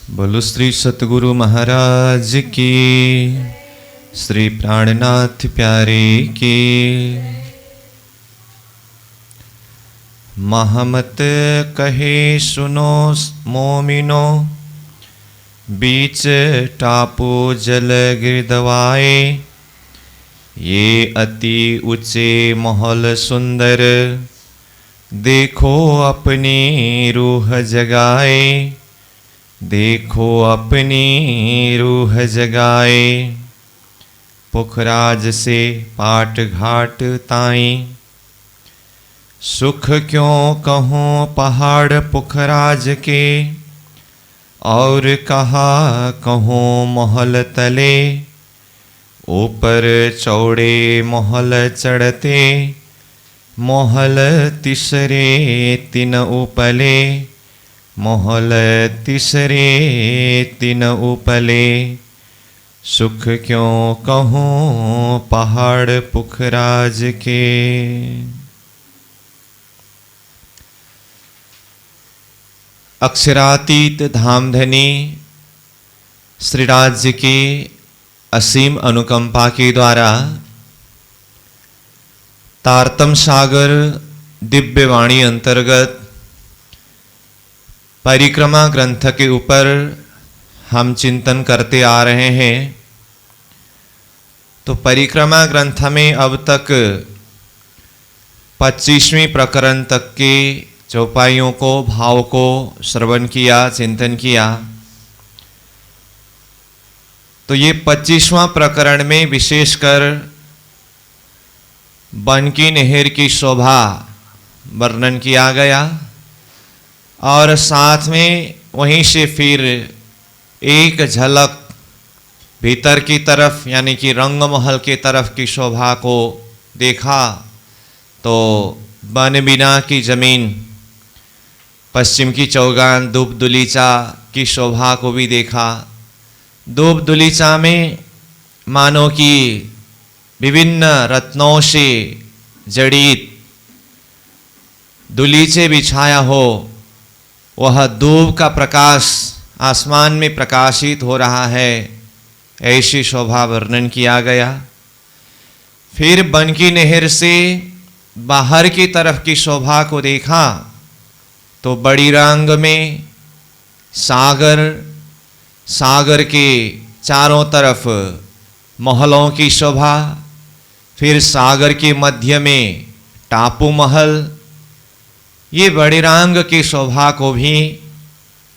बोलो श्री सतगुरु महाराज की, श्री प्राणनाथ प्यारे की। महमत कहे सुनो मोमिनो, बीच टापू जल गिरदवाए। ये अति ऊंचे महल सुंदर, देखो अपनी रूह जगाए। देखो अपनी रूह जगाए। पुखराज से पाट घाट ताई, सुख क्यों कहूँ पहाड़ पुखराज के। और कहा कहूँ महल तले, ऊपर चौड़े महल चढ़ते। महल तीसरे तीन उपले, महल तीसरे तीन उपले। सुख क्यों कहूँ पहाड़ पुखराज के। अक्षरातीत धामधनी श्रीराज जी की असीम अनुकंपा के द्वारा तारतम सागर दिव्य वाणी अंतर्गत परिक्रमा ग्रंथ के ऊपर हम चिंतन करते आ रहे हैं। तो परिक्रमा ग्रंथ में अब तक 25वें प्रकरण तक के चौपाइयों को, भाव को श्रवण किया, चिंतन किया। तो ये 25वां प्रकरण में विशेषकर बनकी नहर की शोभा वर्णन किया गया और साथ में वहीं से फिर एक झलक भीतर की तरफ यानी कि रंगमहल की तरफ की शोभा को देखा। तो बन बिना की जमीन, पश्चिम की चौगान दूब दुलीचा की शोभा को भी देखा। दूब दुलीचा में मानो कि विभिन्न रत्नों से जड़ित दुलीचे बिछाया हो, वह दूब का प्रकाश आसमान में प्रकाशित हो रहा है, ऐसी शोभा वर्णन किया गया। फिर बनकी नहर से बाहर की तरफ की शोभा को देखा तो बड़ी रंग में सागर, सागर के चारों तरफ महलों की शोभा। फिर सागर के मध्य में टापू महल। ये बड़े रंग की शोभा को भी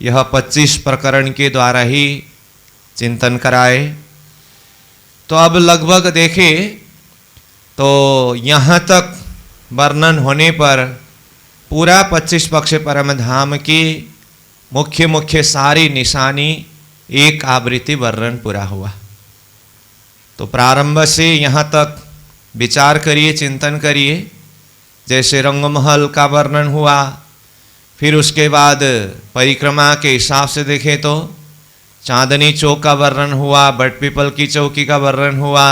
यह 25 प्रकरण के द्वारा ही चिंतन कराए। तो अब लगभग देखें तो यहाँ तक वर्णन होने पर पूरा 25 पक्ष परम धाम की मुख्य मुख्य सारी निशानी एक आवृत्ति वर्णन पूरा हुआ। तो प्रारंभ से यहाँ तक विचार करिए, चिंतन करिए। जैसे रंगमहल का वर्णन हुआ, फिर उसके बाद परिक्रमा के हिसाब से देखें तो चांदनी चौक का वर्णन हुआ, बट पीपल की चौकी का वर्णन हुआ,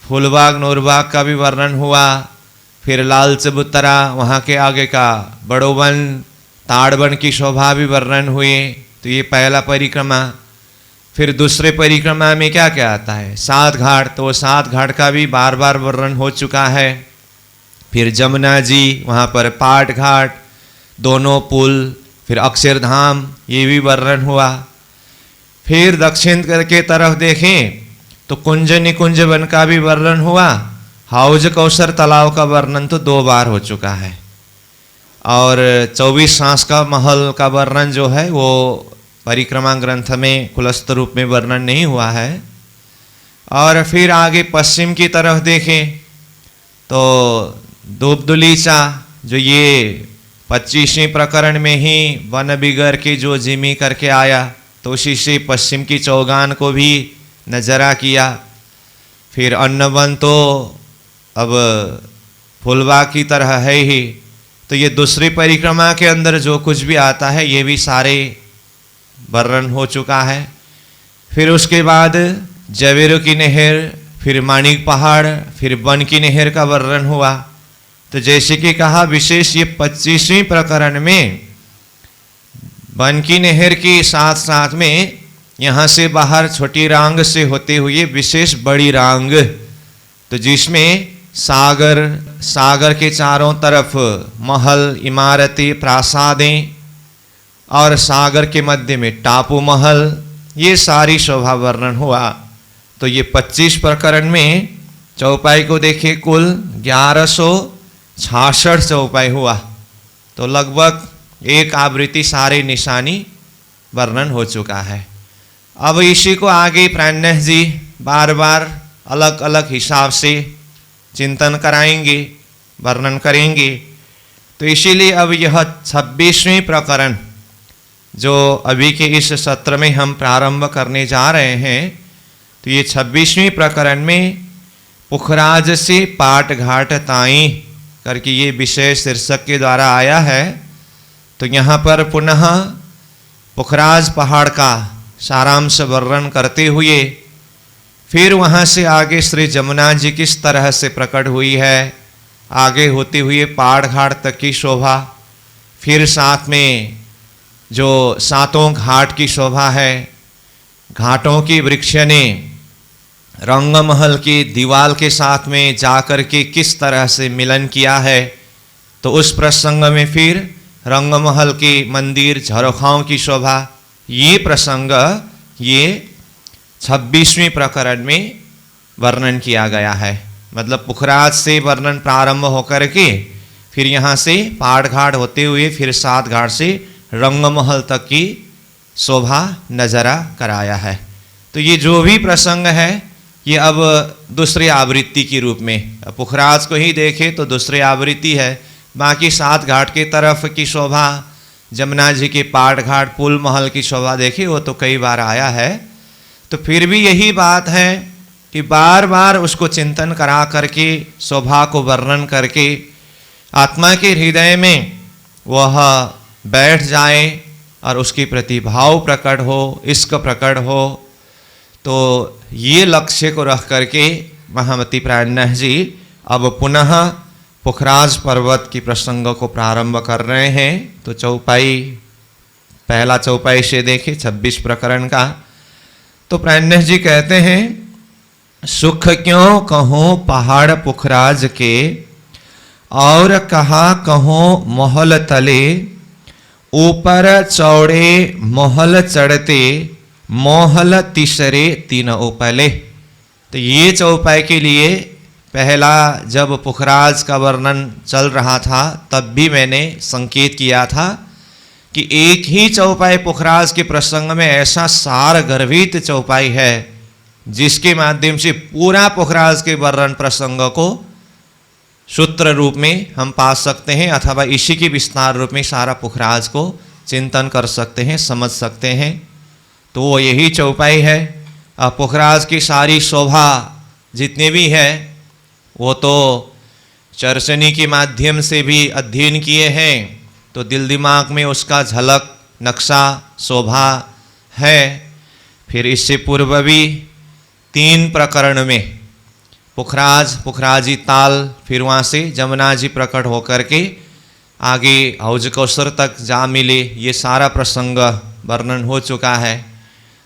फूलबाग नूरबाग का भी वर्णन हुआ। फिर लाल चबूतरा, वहाँ के आगे का बड़ोवन, ताड़वन की शोभा भी वर्णन हुए। तो ये पहला परिक्रमा। फिर दूसरे परिक्रमा में क्या क्या आता है, 7 घाट। तो 7 घाट का भी बार बार वर्णन हो चुका है। फिर जमुना जी, वहाँ पर पाट घाट, दोनों पुल, फिर अक्षरधाम, ये भी वर्णन हुआ। फिर दक्षिण के तरफ देखें तो कुंज निकुंज वन का भी वर्णन हुआ। हाउज कौसर तालाब का वर्णन तो 2 बार हो चुका है। और 24 सांस का महल का वर्णन जो है वो परिक्रमा ग्रंथ में कुलस्थ रूप में वर्णन नहीं हुआ है। और फिर आगे पश्चिम की तरफ देखें तो दूब दुलीचा, जो ये 25वें प्रकरण में ही वन बिगर के जो जिमी करके आया, तो उसी से पश्चिम की चौगान को भी नजरा किया। फिर अन्नवन तो अब फुलबाग की तरह है ही। तो ये दूसरी परिक्रमा के अंदर जो कुछ भी आता है ये भी सारे वर्णन हो चुका है। फिर उसके बाद जवेरू की नहर, फिर माणिक पहाड़, फिर बन की नहर का वर्णन हुआ। तो जैसे कि कहा विशेष ये 25वें प्रकरण में बन की नहर के साथ साथ में यहाँ से बाहर छोटी रांग से होते हुए विशेष बड़ी रांग, तो जिसमें सागर के चारों तरफ महल, इमारतें, प्रासादें और सागर के मध्य में टापू महल, ये सारी शोभा वर्णन हुआ। तो ये 25 प्रकरण में चौपाई को देखे कुल 1166 चौपाई हुआ। तो लगभग एक आवृत्ति सारे निशानी वर्णन हो चुका है। अब इसी को आगे प्राणनाथ जी बार बार अलग अलग हिसाब से चिंतन कराएंगे, वर्णन करेंगे। तो इसीलिए अब यह 26वें प्रकरण जो अभी के इस सत्र में हम प्रारंभ करने जा रहे हैं, तो ये 26वें प्रकरण में पुखराज से पाट घाट ताई करके ये विषय शीर्षक के द्वारा आया है। तो यहाँ पर पुनः पुखराज पहाड़ का सारांश वर्णन करते हुए फिर वहाँ से आगे श्री जमुना जी किस तरह से प्रकट हुई है, आगे होते हुए पाट घाट तक की शोभा, फिर साथ में जो 7 घाट की शोभा है, घाटों की वृक्ष ने रंगमहल की दीवाल के साथ में जाकर के किस तरह से मिलन किया है, तो उस प्रसंग में फिर रंगमहल के मंदिर, झरोखाओं की शोभा, ये प्रसंग ये 26वें प्रकरण में वर्णन किया गया है। मतलब पुखराज से वर्णन प्रारंभ होकर के फिर यहाँ से पाट घाट होते हुए फिर 7 घाट से रंगमहल तक की शोभा नजरा कराया है। तो ये जो भी प्रसंग है ये अब दूसरी आवृत्ति के रूप में, पुखराज को ही देखे तो दूसरी आवृत्ति है। बाकी 7 घाट के तरफ की शोभा, जमुना जी के पाट घाट, पुल महल की शोभा देखे वो तो कई बार आया है। तो फिर भी यही बात है कि बार बार उसको चिंतन करा करके शोभा को वर्णन करके आत्मा के हृदय में वह बैठ जाए और उसकी प्रति भाव प्रकट हो, इश्क प्रकट हो। तो ये लक्ष्य को रख करके महामती प्राणनाथ जी अब पुनः पुखराज पर्वत की प्रसंग को प्रारंभ कर रहे हैं। तो चौपाई, पहला चौपाई से देखे 26 प्रकरण का। तो प्राणनाथ जी कहते हैं, सुख क्यों कहूँ पहाड़ पुखराज के, और कहा कहूँ महल तले, ऊपर चौड़े महल चढ़ते, मोहल तीसरे 3 उपले। तो ये चौपाई के लिए पहला जब पुखराज का वर्णन चल रहा था तब भी मैंने संकेत किया था कि एक ही चौपाई पुखराज के प्रसंग में ऐसा सार गर्भित चौपाई है जिसके माध्यम से पूरा पुखराज के वर्णन प्रसंग को सूत्र रूप में हम पा सकते हैं, अथवा इसी के विस्तार रूप में सारा पुखराज को चिंतन कर सकते हैं, समझ सकते हैं। तो वो यही चौपाई है। पुखराज की सारी शोभा जितने भी है वो तो चर्चनी के माध्यम से भी अध्ययन किए हैं, तो दिल दिमाग में उसका झलक, नक्शा, शोभा है। फिर इससे पूर्व भी 3 प्रकरण में पुखराजी ताल, फिर वहाँ से जमुना जी प्रकट होकर के आगे हौज कौसर तक जा मिले, ये सारा प्रसंग वर्णन हो चुका है।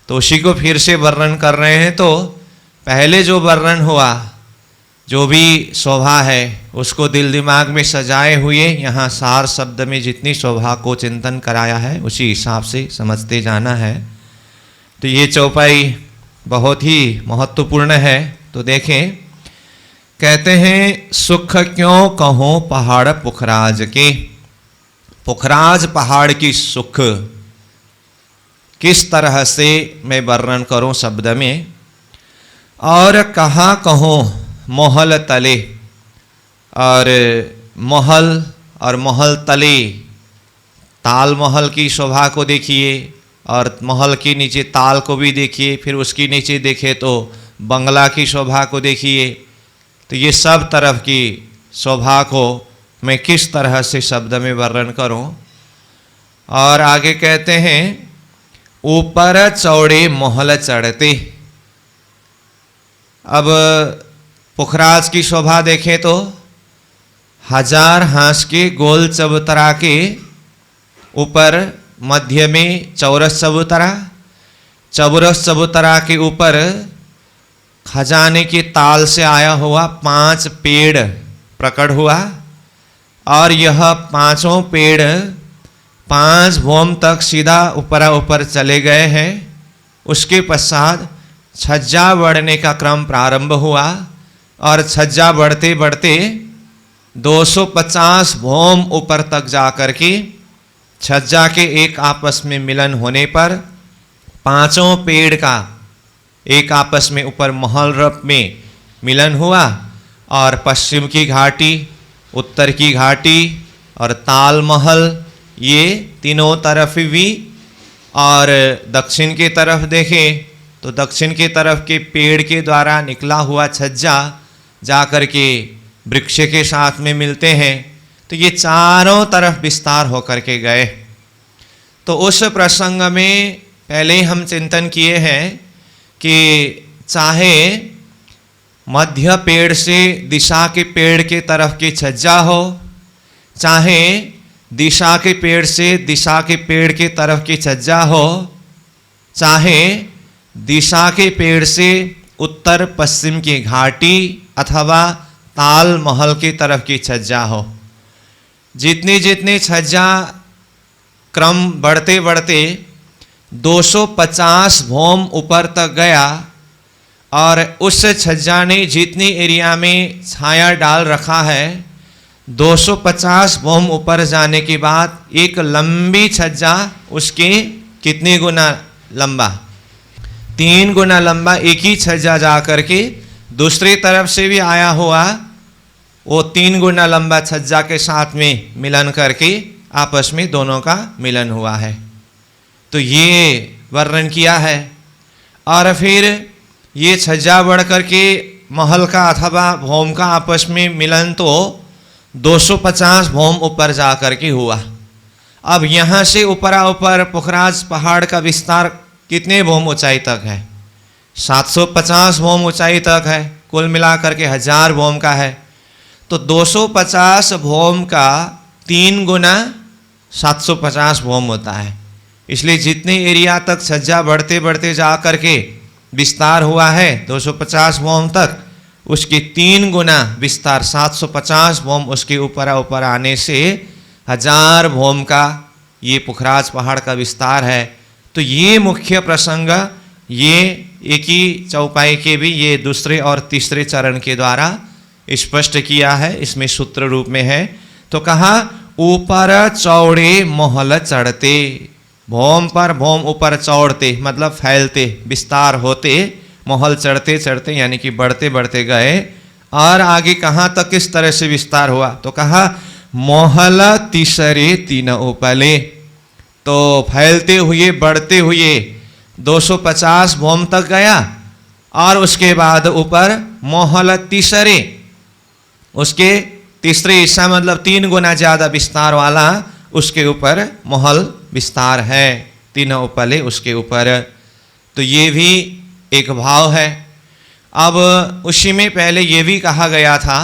तो उसी को फिर से वर्णन कर रहे हैं। तो पहले जो वर्णन हुआ, जो भी शोभा है उसको दिल दिमाग में सजाए हुए यहाँ सार शब्द में जितनी शोभा को चिंतन कराया है उसी हिसाब से समझते जाना है। तो ये चौपाई बहुत ही महत्वपूर्ण है। तो देखें, कहते हैं, सुख क्यों कहूँ पहाड़ पुखराज के। पुखराज पहाड़ की सुख किस तरह से मैं वर्णन करूं शब्द में, और कहाँ कहूँ महल तले, और महल तले ताल महल की शोभा को देखिए, और महल के नीचे ताल को भी देखिए, फिर उसके नीचे देखे तो बंगला की शोभा को देखिए। तो ये सब तरफ की शोभा को मैं किस तरह से शब्द में वर्णन करूं। और आगे कहते हैं, ऊपर चौड़े महल चढ़ते। अब पुखराज की शोभा देखें तो 1000 हांस के गोल चबूतरा के ऊपर मध्य में चौरस चबूतरा, चौरस चबूतरा के ऊपर खजाने के ताल से आया हुआ 5 पेड़ प्रकट हुआ और यह 5 पेड़ 5 भौम तक सीधा ऊपर चले गए हैं। उसके पश्चात छज्जा बढ़ने का क्रम प्रारंभ हुआ और छज्जा बढ़ते बढ़ते 250 भौम ऊपर तक जाकर के छज्जा के एक आपस में मिलन होने पर 5 पेड़ का एक आपस में ऊपर महल रूप में मिलन हुआ और पश्चिम की घाटी, उत्तर की घाटी और ताल महल ये तीनों तरफ भी, और दक्षिण की तरफ देखें तो दक्षिण की तरफ के पेड़ के द्वारा निकला हुआ छज्जा जाकर के वृक्ष के साथ में मिलते हैं। तो ये चारों तरफ विस्तार होकर के गए। तो उस प्रसंग में पहले हम चिंतन किए हैं कि चाहे मध्य पेड़ से दिशा के पेड़ के तरफ की छज्जा हो, चाहे दिशा के पेड़ से दिशा के पेड़ के तरफ की छज्जा हो, चाहे दिशा के पेड़ से उत्तर पश्चिम की घाटी अथवा ताल महल की तरफ की छज्जा हो, जितनी जितनी छज्जा क्रम बढ़ते बढ़ते 250 भौम ऊपर तक गया और उस छज्जा ने जितनी एरिया में छाया डाल रखा है 250 भौम ऊपर जाने के बाद एक लंबी छज्जा उसके कितने गुना लंबा, 3 गुना लंबा एक ही छज्जा जा करके दूसरी तरफ से भी आया हुआ वो 3 गुना लंबा छज्जा के साथ में मिलन करके आपस में दोनों का मिलन हुआ है। तो ये वर्णन किया है। और फिर ये छज्जा बढ़ करके महल का अथवा भौम का आपस में मिलन तो 250 भौम ऊपर जा करके हुआ। अब यहाँ से ऊपर पुखराज पहाड़ का विस्तार कितने भौम ऊंचाई तक है? 750 भौम ऊंचाई तक है, कुल मिलाकर के 1000 भौम का है। तो 250 भौम का 3 गुना 750 भौम होता है। इसलिए जितने एरिया तक छज्जा बढ़ते बढ़ते जा करके विस्तार हुआ है 250 भौम तक, उसके 3 गुना विस्तार 750 भौम उसके ऊपर आने से 1000 भौम का ये पुखराज पहाड़ का विस्तार है। तो ये मुख्य प्रसंग ये एक ही चौपाई के भी ये दूसरे और तीसरे चरण के द्वारा स्पष्ट किया है, इसमें सूत्र रूप में है। तो कहा ऊपर चौड़े महल चढ़ते, भौम पर भौम ऊपर चौड़ते मतलब फैलते विस्तार होते, महल चढ़ते चढ़ते यानी कि बढ़ते बढ़ते गए। और आगे कहाँ तक किस तरह से विस्तार हुआ? तो कहा महल तीसरे 3 उपले, तो फैलते हुए बढ़ते हुए 250 भौम तक गया और उसके बाद ऊपर महल तीसरे, उसके तीसरे हिस्सा मतलब 3 गुना ज़्यादा विस्तार वाला उसके ऊपर महल विस्तार है, 3 उपले उसके ऊपर। तो ये भी एक भाव है। अब उसी में पहले ये भी कहा गया था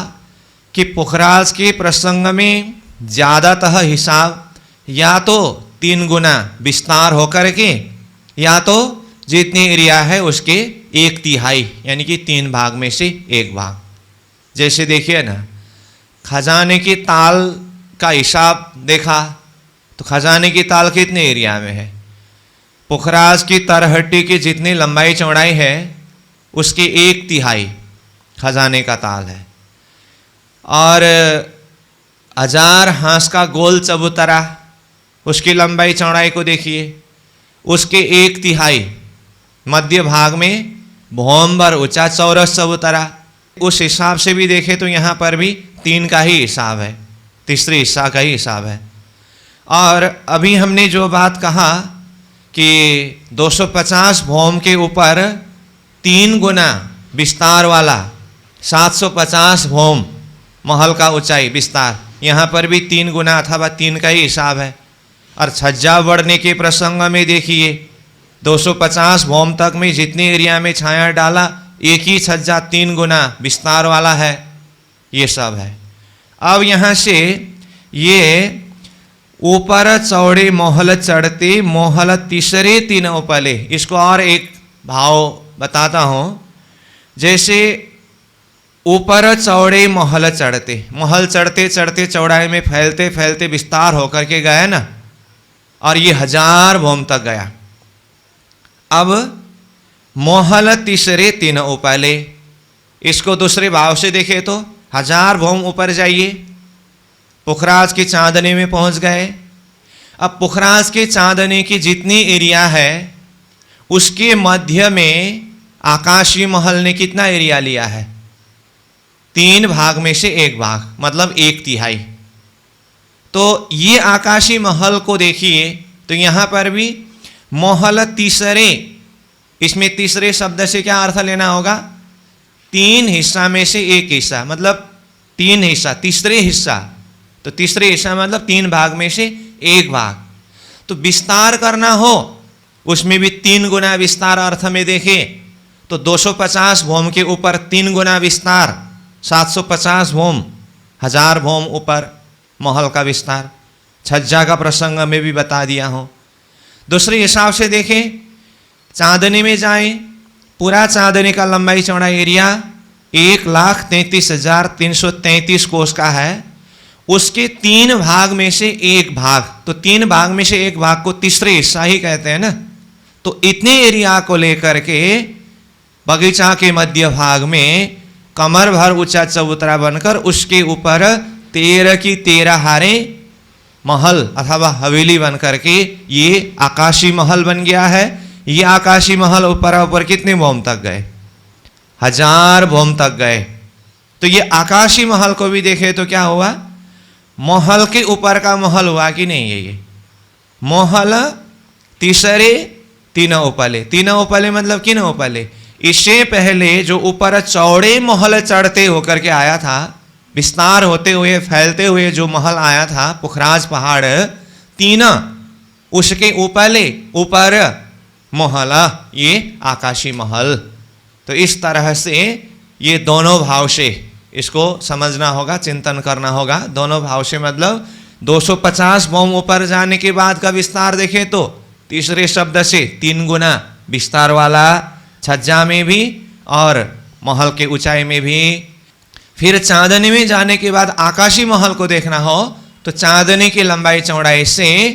कि पुखराज के प्रसंग में ज़्यादातः हिसाब या तो 3 गुना विस्तार होकर के या तो जितनी एरिया है उसके 1/3 यानी कि 3 भाग में से 1 भाग। जैसे देखिए ना, खजाने की ताल का हिसाब देखा तो खजाने की ताल कितने एरिया में है? पुखराज की तरहट्टी की जितनी लंबाई चौड़ाई है उसकी 1/3 खजाने का ताल है। और 1000 हांस का गोल चबूतरा उसकी लंबाई चौड़ाई को देखिए, उसके 1/3 मध्य भाग में भौम भर ऊंचा चौरस चबूतरा। उस हिसाब से भी देखे तो यहाँ पर भी 3 का ही हिसाब है, तीसरे हिस्सा का ही हिसाब है। और अभी हमने जो बात कहा कि 250 भौम के ऊपर 3 गुना विस्तार वाला 750 भौम महल का ऊंचाई विस्तार, यहाँ पर भी 3 गुना अथवा 3 का ही हिसाब है। और छज्जा बढ़ने के प्रसंग में देखिए 250 भौम तक में जितनी एरिया में छाया डाला एक ही छज्जा 3 गुना विस्तार वाला है, ये सब है। अब यहाँ से ये ऊपर चौड़े महल चढ़ते महल तीसरे तीन उपले। इसको और एक भाव बताता हूं। जैसे ऊपर चौड़े महल चढ़ते, महल चढ़ते चढ़ते चौड़ाई में फैलते फैलते विस्तार होकर के गया ना, और ये 1000 भोम तक गया। अब महल तीसरे तीन उपले, इसको दूसरे भाव से देखे तो 1000 भोम ऊपर जाइए, पुखराज की चांदनी में पहुंच गए। अब पुखराज के चांदनी की जितनी एरिया है उसके मध्य में आकाशी महल ने कितना एरिया लिया है? 3 भाग में से 1 भाग, मतलब 1/3। तो ये आकाशी महल को देखिए तो यहां पर भी महल तीसरे, इसमें तीसरे शब्द से क्या अर्थ लेना होगा? 3 हिस्सा में से 1 हिस्सा, मतलब 3 हिस्सा, तीसरे हिस्सा। तो तीसरे हिस्सा मतलब 3 भाग में से 1 भाग। तो विस्तार करना हो उसमें भी 3 गुना विस्तार अर्थ में देखें तो 250 भोम के ऊपर 3 गुना विस्तार, 750 भोम, 1000 भोम ऊपर महल का विस्तार। छज्जा का प्रसंग में भी बता दिया हूं। दूसरे हिसाब से देखें, चांदनी में जाएं, पूरा चांदनी का लंबाई चौड़ाई एरिया 1,33,333 कोस का है। उसके 3 भाग में से 1 भाग, तो 3 भाग में से 1 भाग को तीसरे हिस्सा ही कहते हैं ना। तो इतने एरिया को लेकर के बगीचा के मध्य भाग में कमर भर ऊंचा चबूतरा बनकर उसके ऊपर 13 की 13 हारे महल अथवा हवेली बनकर के ये आकाशी महल बन गया है। ये आकाशी महल ऊपर ऊपर कितने भोम तक गए? 1000 भोम तक गए। तो ये आकाशी महल को भी देखे तो क्या हुआ? महल के ऊपर का महल हुआ कि नहीं? ये महल तीसरे तीन उपले। 3 उपले मतलब किन उपले? इससे पहले जो ऊपर चौड़े महल चढ़ते होकर के आया था, विस्तार होते हुए फैलते हुए जो महल आया था पुखराज पहाड़ 3, उसके उपले ऊपर महल, ये आकाशी महल। तो इस तरह से ये दोनों भाव से इसको समझना होगा, चिंतन करना होगा। दोनों भाव से मतलब 250 भोम ऊपर जाने के बाद का विस्तार देखें तो तीसरे शब्द से 3 गुना विस्तार वाला, छज्जा में भी और महल के ऊंचाई में भी। फिर चांदनी में जाने के बाद आकाशी महल को देखना हो तो चांदनी की लंबाई चौड़ाई से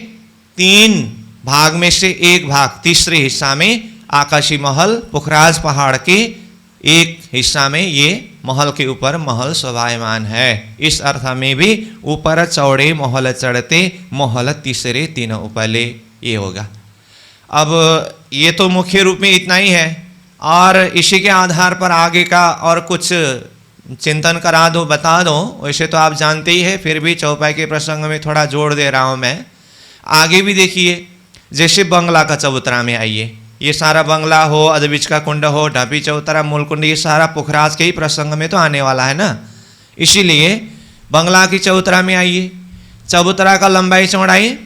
3 भाग में से 1 भाग, तीसरे हिस्सा में आकाशी महल पुखराज पहाड़ के 1 हिस्सा में ये महल के ऊपर महल शोभायमान है। इस अर्थ में भी ऊपर चौड़े महल चढ़ते महल तीसरे 3 उपले, ये होगा। अब ये तो मुख्य रूप में इतना ही है, और इसी के आधार पर आगे का और कुछ चिंतन करा दो, बता दो। वैसे तो आप जानते ही है, फिर भी चौपाई के प्रसंग में थोड़ा जोड़ दे रहा हूँ मैं। आगे भी देखिए, जैसे बंगला का चबूतरा में आइए, ये सारा बंगला हो, अदबिच का कुंड हो, ढापी चौतरा, मूलकुंड, ये सारा पुखराज के ही प्रसंग में तो आने वाला है ना। इसीलिए बंगला की चबूतरा में आइए। चबूतरा का लंबाई चौड़ाई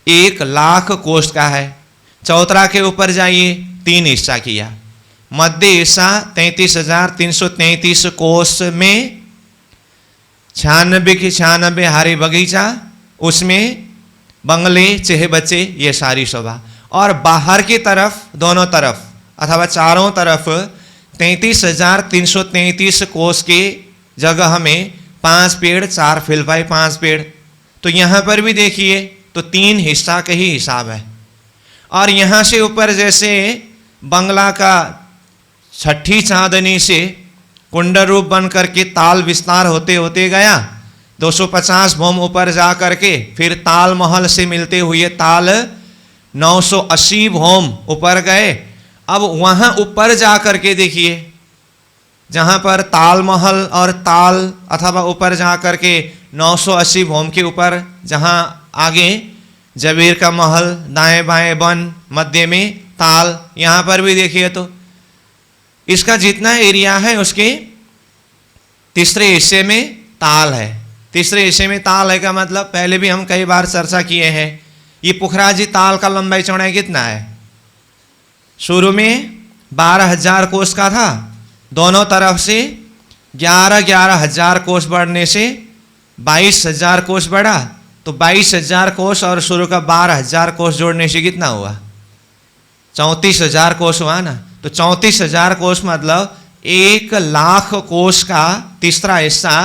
1,00,000 कोस का है। चौतरा के ऊपर जाइए, 3 हिस्सा किया। मध्य हिस्सा 33,333 कोस में 96 की 96 हारी बगीचा, उसमें बंगले, चेह बच्चे, ये सारी शोभा। और बाहर की तरफ, दोनों तरफ अथवा चारों तरफ 33,333 कोस के जगह में 5 पेड़, 4 फिलपाई, 5 पेड़। तो यहाँ पर भी देखिए तो 3 हिस्सा का ही हिसाब है। और यहाँ से ऊपर जैसे बंगला का 6ठी चांदनी से कुंड रूप बन करके ताल विस्तार होते होते गया, 250 भोम ऊपर जा करके फिर ताल महल से मिलते हुए ताल 980 भोम ऊपर गए। अब वहाँ ऊपर जा करके देखिए, जहाँ पर ताल महल और ताल अथवा ऊपर जा करके 980 भोम के ऊपर, जहाँ आगे जबीर का महल, दाएं बाएं वन, मध्य में ताल, यहाँ पर भी देखिए तो इसका जितना एरिया है उसके तीसरे हिस्से में ताल है। तीसरे हिस्से में ताल है का मतलब पहले भी हम कई बार चर्चा किए हैं। ये पुखराजी ताल का लंबाई चौड़ाई कितना है? शुरू में 12,000 कोस का था, दोनों तरफ से 11,000 कोस बढ़ने से 22,000 कोस बढ़ा, तो 22,000 कोष और शुरू का 12,000 कोष जोड़ने से कितना हुआ? 34,000 कोष हुआ ना। तो 34,000 कोष मतलब 1,00,000 कोष का तीसरा हिस्सा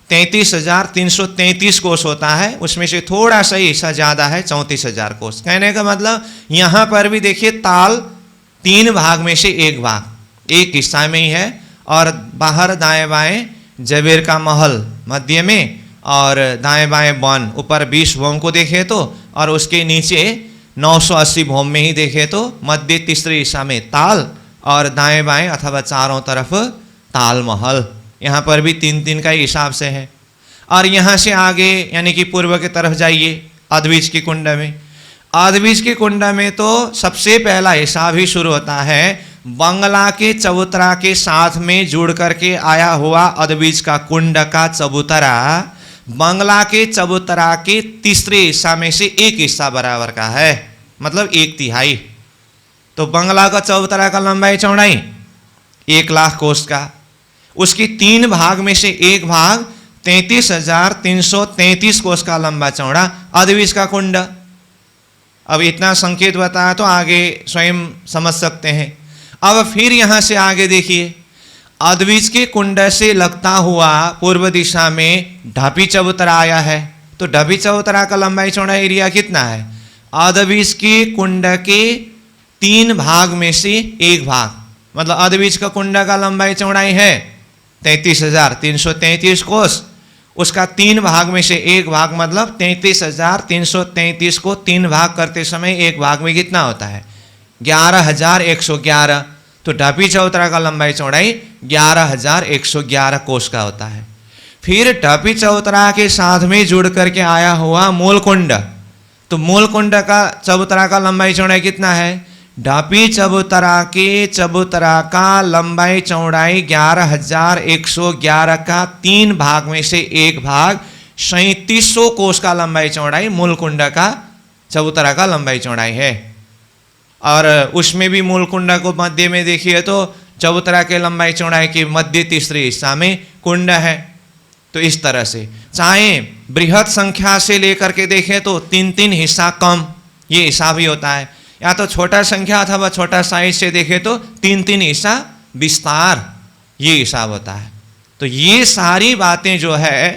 33,333 कोष होता है, उसमें से थोड़ा सा हिस्सा ज़्यादा है 34,000 कोष। कहने का मतलब यहाँ पर भी देखिए ताल 3 भाग में से 1 भाग, एक हिस्सा में ही है, और बाहर दाएं बाएं जबीर का महल मध्य में और दाएं बाएं वन, ऊपर 20 भौम को देखे तो, और उसके नीचे 980 भौम में ही देखे तो मध्य तीसरे हिस्सा में ताल, और दाएं बाएं अथवा चारों तरफ ताल महल। यहाँ पर भी 3-3 का हिसाब से है। और यहाँ से आगे यानी कि पूर्व की तरफ जाइए अद्विज की कुंड में। अद्विज की कुंड में तो सबसे पहला हिसाब ही शुरू होता है बंगला के चबूतरा के साथ में जुड़ करके आया हुआ अद्विज का कुंड का चबूतरा बंगला के चबूतरा के तीसरे हिस्सा में से एक हिस्सा बराबर का है, मतलब 1/3। तो बंगला का चबूतरा का लंबाई चौड़ाई 1,00,000 कोष का, उसकी 3 भाग में से एक भाग 33,333 कोष का लंबा चौड़ा अद्विज का कुंड। अब इतना संकेत बताया तो आगे स्वयं समझ सकते हैं। अब फिर यहाँ से आगे देखिए, अद्विज के कुंड से लगता हुआ पूर्व दिशा में ढापी चबूतरा आया है। तो ढापी चबूतरा का लंबाई चौड़ा एरिया कितना है? अद्विज के कुंड के 3 भाग में से एक भाग, मतलब अद्विज का कुंड का लंबाई चौड़ाई है 33,333 कोष, उसका 3 भाग में से एक भाग मतलब 33,333 को 3 भाग करते समय एक भाग में कितना होता है? 11,111। तो ढापी चबूतरा का लंबाई चौड़ाई 11,111 कोष का होता है। फिर ढापी चबूतरा के साथ में जुड़ करके आया हुआ मूल कुंड, तो मूल कुंड का चबूतरा का लंबाई चौड़ाई कितना है? ढापी चबूतरा के चबूतरा का लंबाई चौड़ाई 11,111 का 3 भाग में से एक भाग 3700 कोष का लंबाई चौड़ाई मूल कुंड का चबूतरा का लंबाई चौड़ाई है। और उसमें भी मूल कुंड को मध्य में देखिए तो चबूतरा के लंबाई चौड़ाई के मध्य तीसरे हिस्सा में कुंड है। तो इस तरह से चाहे बृहद संख्या से लेकर के देखें तो 3-3 हिस्सा कम, ये हिसाब ही होता है, या तो छोटा संख्या अथवा छोटा साइज से देखें तो 3-3 हिस्सा विस्तार, ये हिसाब होता है। तो ये सारी बातें जो है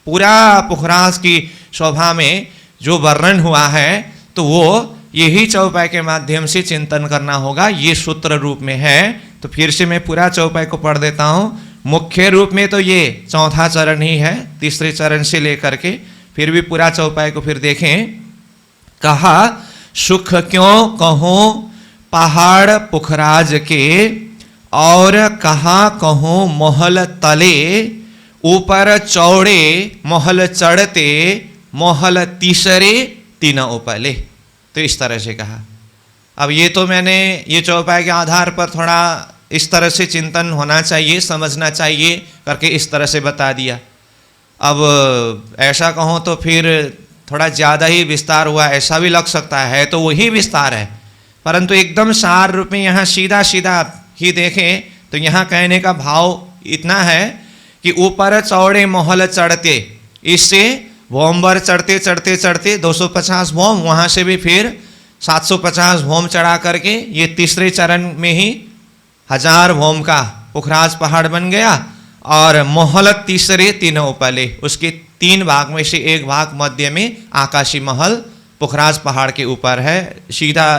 पूरा पुखराज की शोभा में जो वर्णन हुआ है, तो वो यही चौपाई के माध्यम से चिंतन करना होगा। ये सूत्र रूप में है। तो फिर से मैं पूरा चौपाई को पढ़ देता हूँ। मुख्य रूप में तो ये 4था चरण ही है, तीसरे चरण से लेकर के, फिर भी पूरा चौपाई को फिर देखें। कहा सुख क्यों कहूँ पहाड़ पुखराज के, और कहा कहूँ महल तले, ऊपर चौड़े महल चढ़ते, महल तीसरे तीन उपले। तो इस तरह से कहा। अब ये तो मैंने ये चौपाई के आधार पर थोड़ा इस तरह से चिंतन होना चाहिए, समझना चाहिए करके इस तरह से बता दिया। अब ऐसा कहूँ तो फिर थोड़ा ज़्यादा ही विस्तार हुआ ऐसा भी लग सकता है, तो वही विस्तार है, परंतु एकदम सार रूप में यहाँ सीधा सीधा ही देखें तो यहाँ कहने का भाव इतना है कि ऊपर चौड़े महल चढ़ते, इससे भौमवर चढ़ते चढ़ते चढ़ते 250 भौम, वहाँ से भी फिर 750 भौम चढ़ा करके ये तीसरे चरण में ही 1000 भौम का पुखराज पहाड़ बन गया। और महल तीसरे तीनों उपले, उसके 3 भाग में से एक भाग मध्य में आकाशी महल पुखराज पहाड़ के ऊपर है। सीधा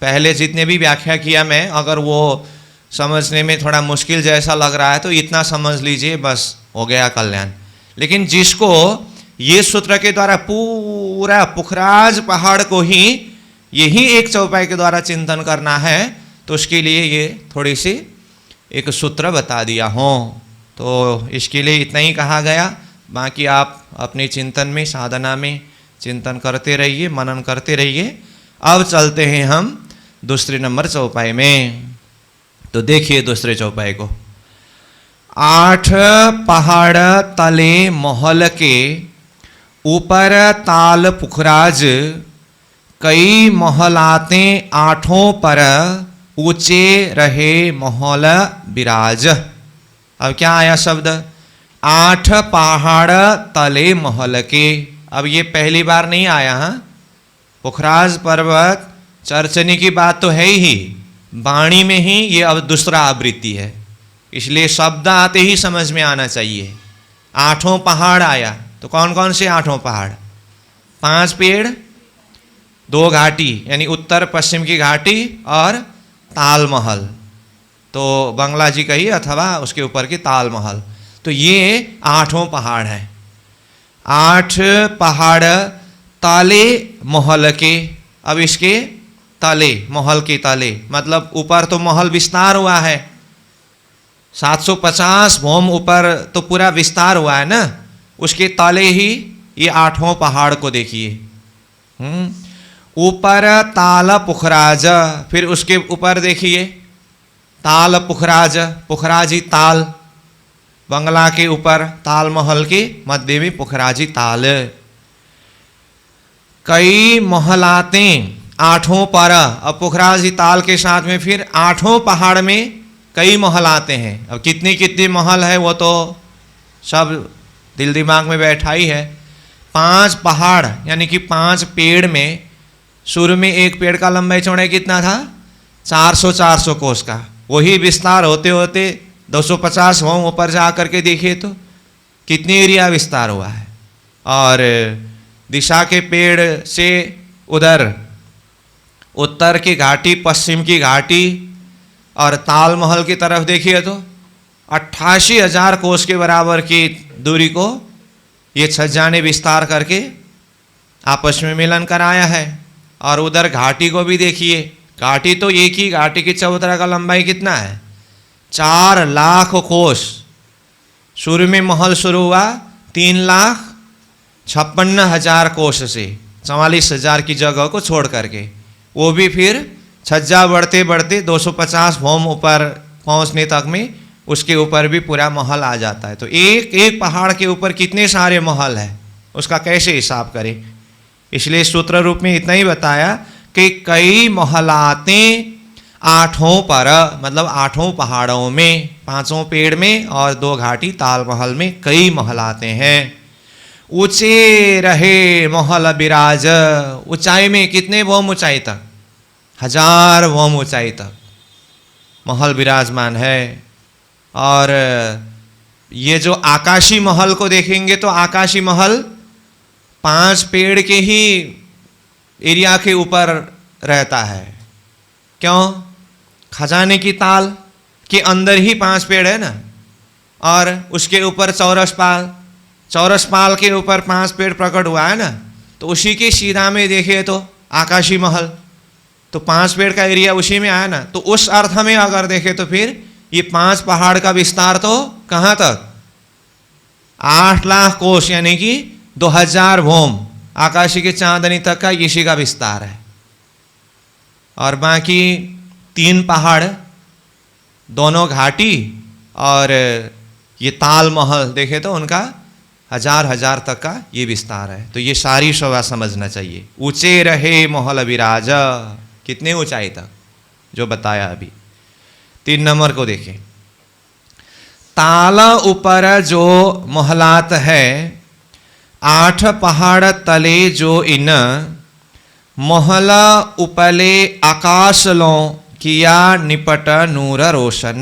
पहले जितने भी व्याख्या किया मैं, अगर वो समझने में थोड़ा मुश्किल जैसा लग रहा है तो इतना समझ लीजिए, बस हो गया कल्याण। लेकिन जिसको ये सूत्र के द्वारा पूरा पुखराज पहाड़ को ही यही एक चौपाई के द्वारा चिंतन करना है, तो उसके लिए ये थोड़ी सी एक सूत्र बता दिया हूँ। तो इसके लिए इतना ही कहा गया। बाकी आप अपने चिंतन में, साधना में चिंतन करते रहिए, मनन करते रहिए। अब चलते हैं हम दूसरे नंबर चौपाई में। तो देखिए दूसरे चौपाई को। 8 पहाड़ तले महल के, ऊपर ताल पुखराज, कई महलाते 8 पर, ऊंचे रहे महल बिराज। अब क्या आया शब्द? 8 पहाड़ तले महल के। अब ये पहली बार नहीं आया। हाँ, पुखराज पर्वत चर्चनी की बात तो है ही, वाणी में ही ये अब दूसरा आवृत्ति है, इसलिए शब्द आते ही समझ में आना चाहिए। 8 पहाड़ आया, तो कौन कौन से 8 पहाड़? 5 पेड़, 2 घाटी यानी उत्तर पश्चिम की घाटी और ताल महल, तो बंगला जी कही अथवा उसके ऊपर की ताल महल। तो ये 8 पहाड़ हैं। 8 पहाड़ ताले महल के। अब इसके तले, महल के तले मतलब ऊपर तो महल विस्तार हुआ है, 750 भौम ऊपर तो पूरा विस्तार हुआ है ना, उसके तले ही ये 8 पहाड़ को देखिए। ऊपर ताल पुखराज, फिर उसके ऊपर देखिए ताल पुखराज, पुखराजी ताल, बंगला के ऊपर ताल महल के मध्य में पुखराजी ताल। कई महलातें 8 पर। अब पुखराजी ताल के साथ में फिर 8 पहाड़ में कई महल आते हैं। अब कितनी कितनी महल है वो तो सब दिल दिमाग में बैठा ही है। 5 पहाड़ यानी कि 5 पेड़ में, शुरू में एक पेड़ का लंबाई चौड़ाई कितना था? 400 कोस का। वही विस्तार होते होते 250 होम ऊपर जा करके देखिए तो कितनी एरिया विस्तार हुआ है। और दिशा के पेड़ से उधर उत्तर की घाटी, पश्चिम की घाटी और ताल महल की तरफ देखिए तो 88,000 कोस के बराबर की दूरी को ये छज्जा ने विस्तार करके आपस में मिलन कराया है। और उधर घाटी को भी देखिए, घाटी तो एक ही घाटी की चबूतरा का लंबाई कितना है? 4 लाख कोस। शुरू में महल शुरू हुआ 3,56,000 कोस से, 44,000 की जगह को छोड़ करके, वो भी फिर छज्जा बढ़ते बढ़ते 250 भौम ऊपर पहुंचने तक में उसके ऊपर भी पूरा महल आ जाता है। तो एक एक पहाड़ के ऊपर कितने सारे महल है, उसका कैसे हिसाब करें? इसलिए सूत्र रूप में इतना ही बताया कि कई महलातें 8 पर, मतलब 8 पहाड़ों में, 5 पेड़ में और 2 घाटी ताल महल में कई महलाते हैं। ऊंचे रहे महल बिराज, ऊंचाई में कितने भौम ऊंचाई तक? 1000 भौम ऊंचाई तक महल विराजमान है। और ये जो आकाशी महल को देखेंगे तो आकाशी महल 5 पेड़ के ही एरिया के ऊपर रहता है। क्यों? खजाने की ताल के अंदर ही 5 पेड़ है ना, और उसके ऊपर चौरस पाल, चौरस पाल के ऊपर 5 पेड़ प्रकट हुआ है ना, तो उसी के सीधा में देखिए तो आकाशी महल, तो 5 पेड़ का एरिया उसी में आया ना। तो उस अर्थ में अगर देखें तो फिर ये 5 पहाड़ का विस्तार तो कहाँ तक? 8 लाख कोस यानी कि 2000 भौम, आकाशी के चांदनी तक का इसी का विस्तार है। और बाकी 3 पहाड़, दोनों घाटी और ये ताल महल देखे तो उनका 1000 तक का ये विस्तार है। तो ये सारी शोभा समझना चाहिए। ऊंचे रहे महल विराज, कितने ऊंचाई तक जो बताया अभी। 3 नंबर को देखें, ताल ऊपर जो महलात है, 8 पहाड़ तले जो इन, महल उपले आकाश लो किया निपट नूर रोशन।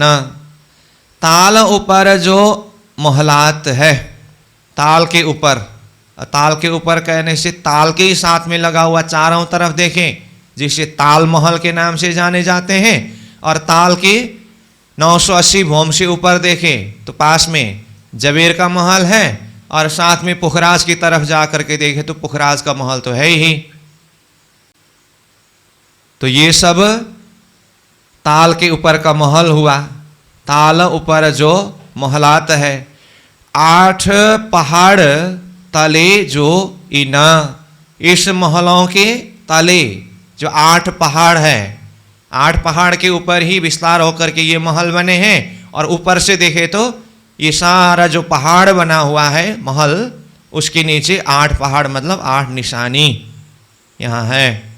ताल ऊपर जो महलात है, ताल के ऊपर, ताल के ऊपर कहने से ताल के ही साथ में लगा हुआ चारों तरफ देखें, जिसे ताल महल के नाम से जाने जाते हैं। और ताल के 980 भौम से ऊपर देखें तो पास में जबेर का महल है, और साथ में पुखराज की तरफ जा करके देखें तो पुखराज का महल तो है ही। तो ये सब ताल के ऊपर का महल हुआ। ताल ऊपर जो महलात है, 8 पहाड़ तले जो इन, इस महलों के तले जो 8 पहाड़ है, 8 पहाड़ के ऊपर ही विस्तार होकर के ये महल बने हैं। और ऊपर से देखे तो ये सारा जो पहाड़ बना हुआ है महल, उसके नीचे 8 पहाड़ मतलब 8 निशानी यहाँ है।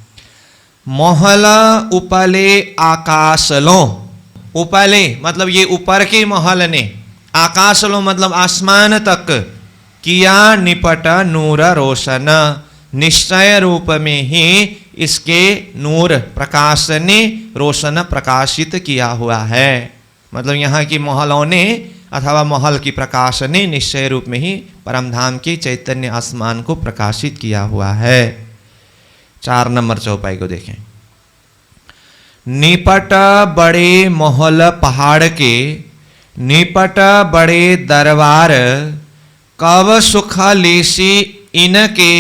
महल उपले आकाशलो, उपले मतलब ये ऊपर के महल ने, आकाशलो मतलब आसमान तक किया निपट नूर रोशन, निश्चय रूप में ही इसके नूर प्रकाश ने रोशन प्रकाशित किया हुआ है। मतलब यहाँ की महलों ने अथवा महल की प्रकाश ने निश्चय रूप में ही परमधाम के चैतन्य आसमान को प्रकाशित किया हुआ है। 4 नंबर चौपाई को देखें। निपट बड़े महल पहाड़ के, निपट बड़े दरबार, कब सुख लेसी इनके,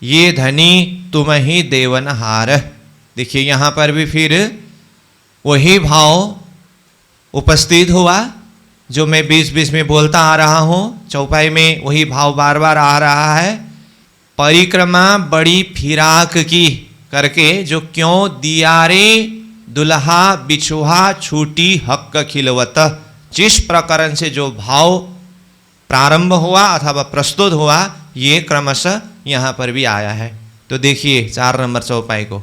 ये धनी तुम ही देवनहार। देखिए यहाँ पर भी फिर वही भाव उपस्थित हुआ जो मैं बीच बीच में बोलता आ रहा हूँ। चौपाई में वही भाव बार बार आ रहा है। परिक्रमा बड़ी फिराक की करके जो क्यों दिया रे दुल्हा बिछुहा छूटी हक खिलवत, जिस प्रकरण से जो भाव प्रारंभ हुआ अथवा प्रस्तुत हुआ, ये क्रमशः यहाँ पर भी आया है। तो देखिए 4 नंबर चौपाई को।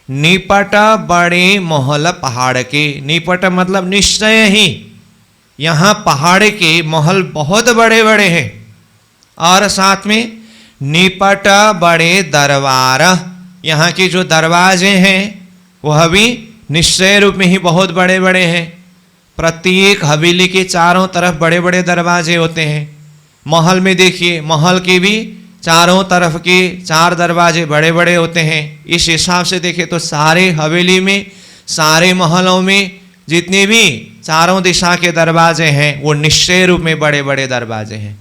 निपट बड़े महल पहाड़ के, निपट मतलब निश्चय ही यहाँ पहाड़ के महल बहुत बड़े बड़े हैं, और साथ में निपट बड़े दरबार, यहाँ के जो दरवाजे हैं वह भी निश्चय रूप में ही बहुत बड़े बड़े हैं। प्रत्येक हवेली के चारों तरफ बड़े बड़े दरवाजे होते हैं। महल में देखिए, महल के भी चारों तरफ के 4 दरवाजे बड़े बड़े होते हैं। इस हिसाब से देखें तो सारे हवेली में, सारे महलों में जितने भी चारों दिशा के दरवाजे हैं वो निश्चय रूप में बड़े बड़े दरवाजे हैं।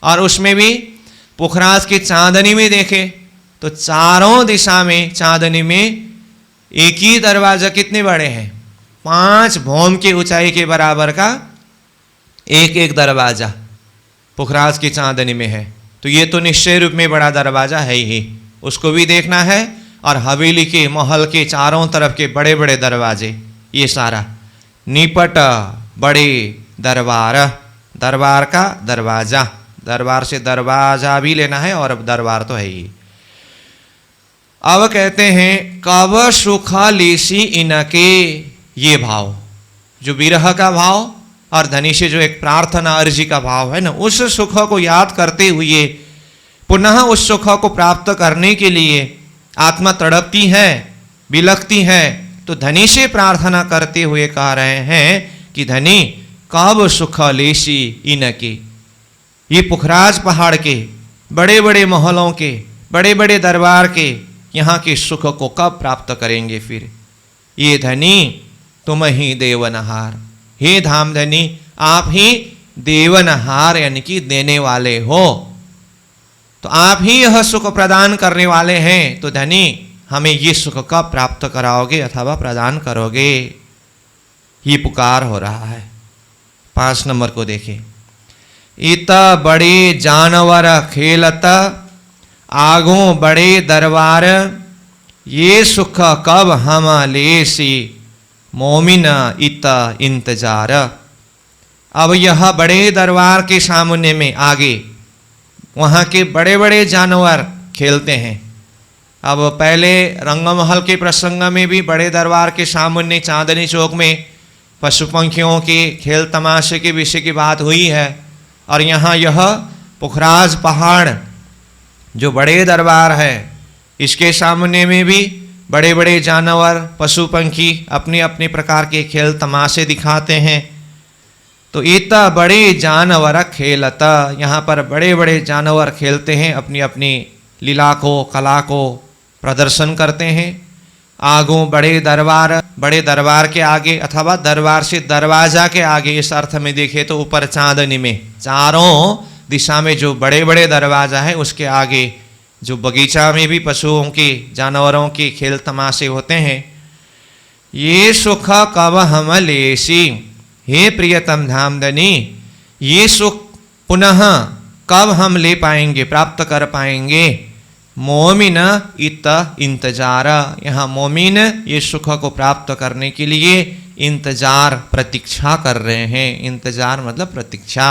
और उसमें भी पुखराज की चांदनी में देखें तो चारों दिशा में चांदनी में एक ही दरवाजा कितने बड़े हैं, 5 भौम की ऊंचाई के बराबर का एक एक दरवाजा पुखराज की चांदनी में है। तो ये तो निश्चय रूप में बड़ा दरवाजा है ही, उसको भी देखना है। और हवेली के महल के चारों तरफ के बड़े बड़े दरवाजे, ये सारा निपट बड़े दरबार, दरबार का दरवाजा, दरबार से दरवाजा भी लेना है और दरबार तो है ही। अब कहते हैं कब सुख लेसी इनके, ये भाव जो विरह का भाव और धनी से जो एक प्रार्थना अर्जी का भाव है ना, उस सुख को याद करते हुए पुनः उस सुख को प्राप्त करने के लिए आत्मा तड़पती है, बिलखती है। तो धनी से प्रार्थना करते हुए कह रहे हैं कि धनी कब सुख लेसी इनके, ये पुखराज पहाड़ के बड़े बड़े महलों के बड़े बड़े दरबार के यहाँ के सुख को कब प्राप्त करेंगे। फिर ये धनी तुम ही देवनहार, हे धामधनी आप ही देवनहार यानी कि देने वाले हो, तो आप ही यह सुख प्रदान करने वाले हैं। तो धनी हमें ये सुख कब प्राप्त कराओगे अथवा प्रदान करोगे, ये पुकार हो रहा है। 5 नंबर को देखें। इत बड़े जानवर खेलत, आगों बड़े दरबार, ये सुख कब हम लेसी, मोमिन इत इंतजार। अब यह बड़े दरबार के सामने में आगे वहाँ के बड़े बड़े जानवर खेलते हैं। अब पहले रंगमहल के प्रसंग में भी बड़े दरबार के सामने चांदनी चौक में पशु पंखियों के खेल तमाशे के विषय की बात हुई है। और यहाँ यह पुखराज पहाड़ जो बड़े दरबार है, इसके सामने में भी बड़े बड़े जानवर पशु पंखी अपने अपने प्रकार के खेल तमाशे दिखाते हैं। तो इतना बड़े जानवर खेलता, यहाँ पर बड़े बड़े जानवर खेलते हैं, अपनी अपनी लीला को कला को प्रदर्शन करते हैं। आगों बड़े दरबार के आगे अथवा दरबार से दरवाजा के आगे, इस अर्थ में देखें तो ऊपर चांदनी में चारों दिशा में जो बड़े बड़े दरवाजा है उसके आगे जो बगीचा में भी पशुओं के जानवरों के खेल तमाशे होते हैं। ये सुख कब हम लेसी, हे प्रियतम धामधनी ये सुख पुनः कब हम ले पाएंगे, प्राप्त कर पाएंगे। मोमिन इत इंतजार, यहाँ मोमिन ये सुख को प्राप्त करने के लिए इंतजार प्रतीक्षा कर रहे हैं। इंतजार मतलब प्रतीक्षा,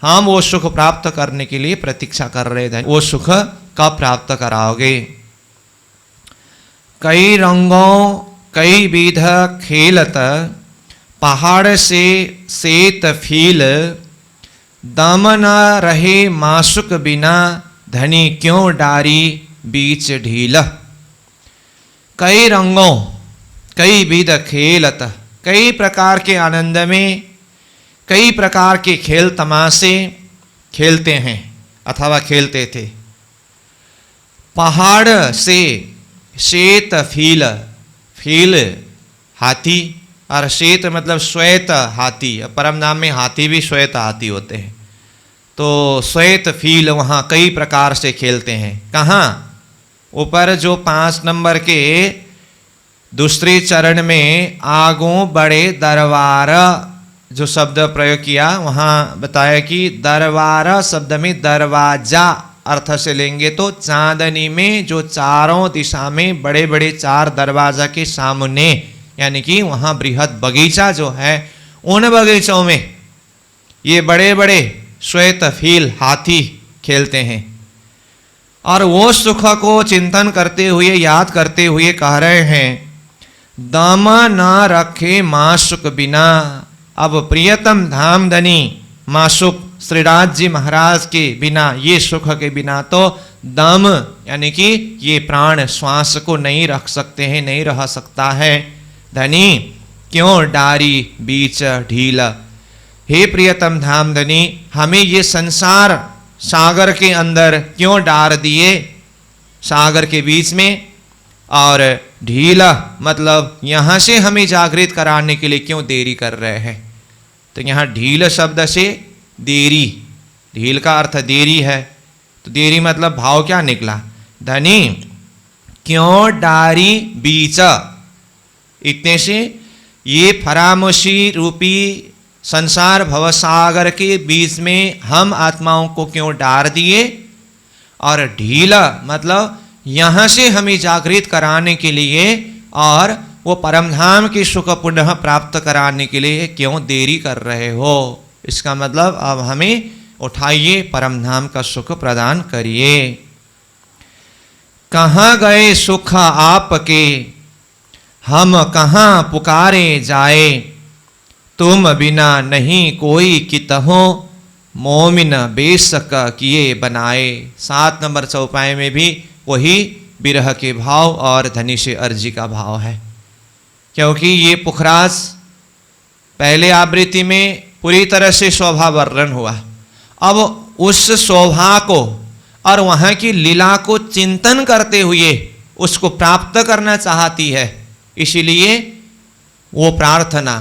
हम वो सुख प्राप्त करने के लिए प्रतीक्षा कर रहे थे। वो सुख कब प्राप्त कराओगे। कई रंगों कई विध खेलत, पहाड़ से सेत फील, दम न रहे मासुक बिना, धनी क्यों डारी बीच ढील। कई रंगों कई विध खेलत, कई प्रकार के आनंद में कई प्रकार के खेल तमाशे खेलते हैं अथवा खेलते थे। पहाड़ से श्वेत फील, फील हाथी, और श्वेत मतलब श्वेत हाथी, परम नाम में हाथी भी श्वेत हाथी होते हैं। तो श्वेत फील वहाँ कई प्रकार से खेलते हैं। कहाँ? ऊपर जो 5 नंबर के दूसरे चरण में आगों बड़े दरबार जो शब्द प्रयोग किया, वहाँ बताया कि दरबार शब्द में दरवाजा अर्थ से लेंगे तो चांदनी में जो चारों दिशा में बड़े बड़े 4 दरवाजा के सामने, यानी कि वहाँ बृहद बगीचा जो है, उन बगीचों में ये बड़े बड़े श्वेत फील हाथी खेलते हैं। और वो सुख को चिंतन करते हुए, याद करते हुए कह रहे हैं, दम न रखे मासुक बिना। अब प्रियतम धामधनी मासुक श्रीराज जी महाराज के बिना, ये सुख के बिना तो दम यानी कि ये प्राण श्वास को नहीं रख सकते हैं, नहीं रह सकता है। धनी क्यों डारी बीच ढील। हे प्रियतम धामधनी, हमें ये संसार सागर के अंदर क्यों डार दिए, सागर के बीच में। और ढीला मतलब यहाँ से हमें जागृत कराने के लिए क्यों देरी कर रहे हैं। तो यहाँ ढील शब्द से देरी, ढील का अर्थ देरी है, तो देरी मतलब भाव क्या निकला। धनी क्यों डारी बीच, इतने से ये फरामोशी रूपी संसार भवसागर के बीच में हम आत्माओं को क्यों डार दिए। और ढीला मतलब यहाँ से हमें जागृत कराने के लिए और वो परमधाम की सुख पुनः प्राप्त कराने के लिए क्यों देरी कर रहे हो। इसका मतलब अब हमें उठाइए, परमधाम का सुख प्रदान करिए। कहाँ गए सुख आपके, हम कहाँ पुकारे जाए। तुम बिना नहीं कोई कितहो, मोमिन बेशक किए बनाए। 7 नंबर चौपाई में भी वही विरह के भाव और धनी से अर्जी का भाव है, क्योंकि ये पुखराज पहले आवृत्ति में पूरी तरह से शोभा वर्णन हुआ। अब उस शोभा को और वहाँ की लीला को चिंतन करते हुए उसको प्राप्त करना चाहती है, इसीलिए वो प्रार्थना,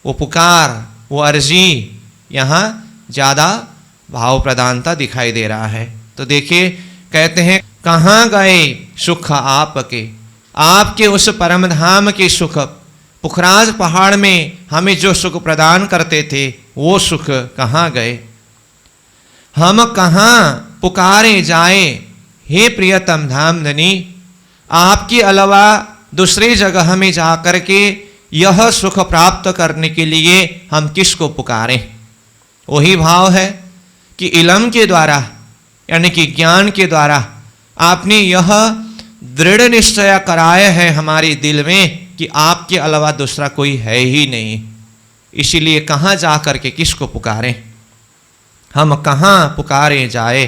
वो पुकार, वो अर्जी यहाँ ज़्यादा भाव प्रधानता दिखाई दे रहा है। तो देखिए कहते हैं, कहाँ गए सुख आपके, आपके उस परमधाम के सुख, पुखराज पहाड़ में हमें जो सुख प्रदान करते थे वो सुख कहाँ गए। हम कहाँ पुकारे जाए, हे प्रियतम धामधनी, आपके अलावा दूसरी जगह में जाकर के यह सुख प्राप्त करने के लिए हम किसको पुकारें। वही भाव है कि इलम के द्वारा यानी कि ज्ञान के द्वारा आपने यह दृढ़ निश्चय कराया है हमारे दिल में कि आपके अलावा दूसरा कोई है ही नहीं, इसीलिए कहाँ जा कर के किसको पुकारें, हम कहाँ पुकारे जाए।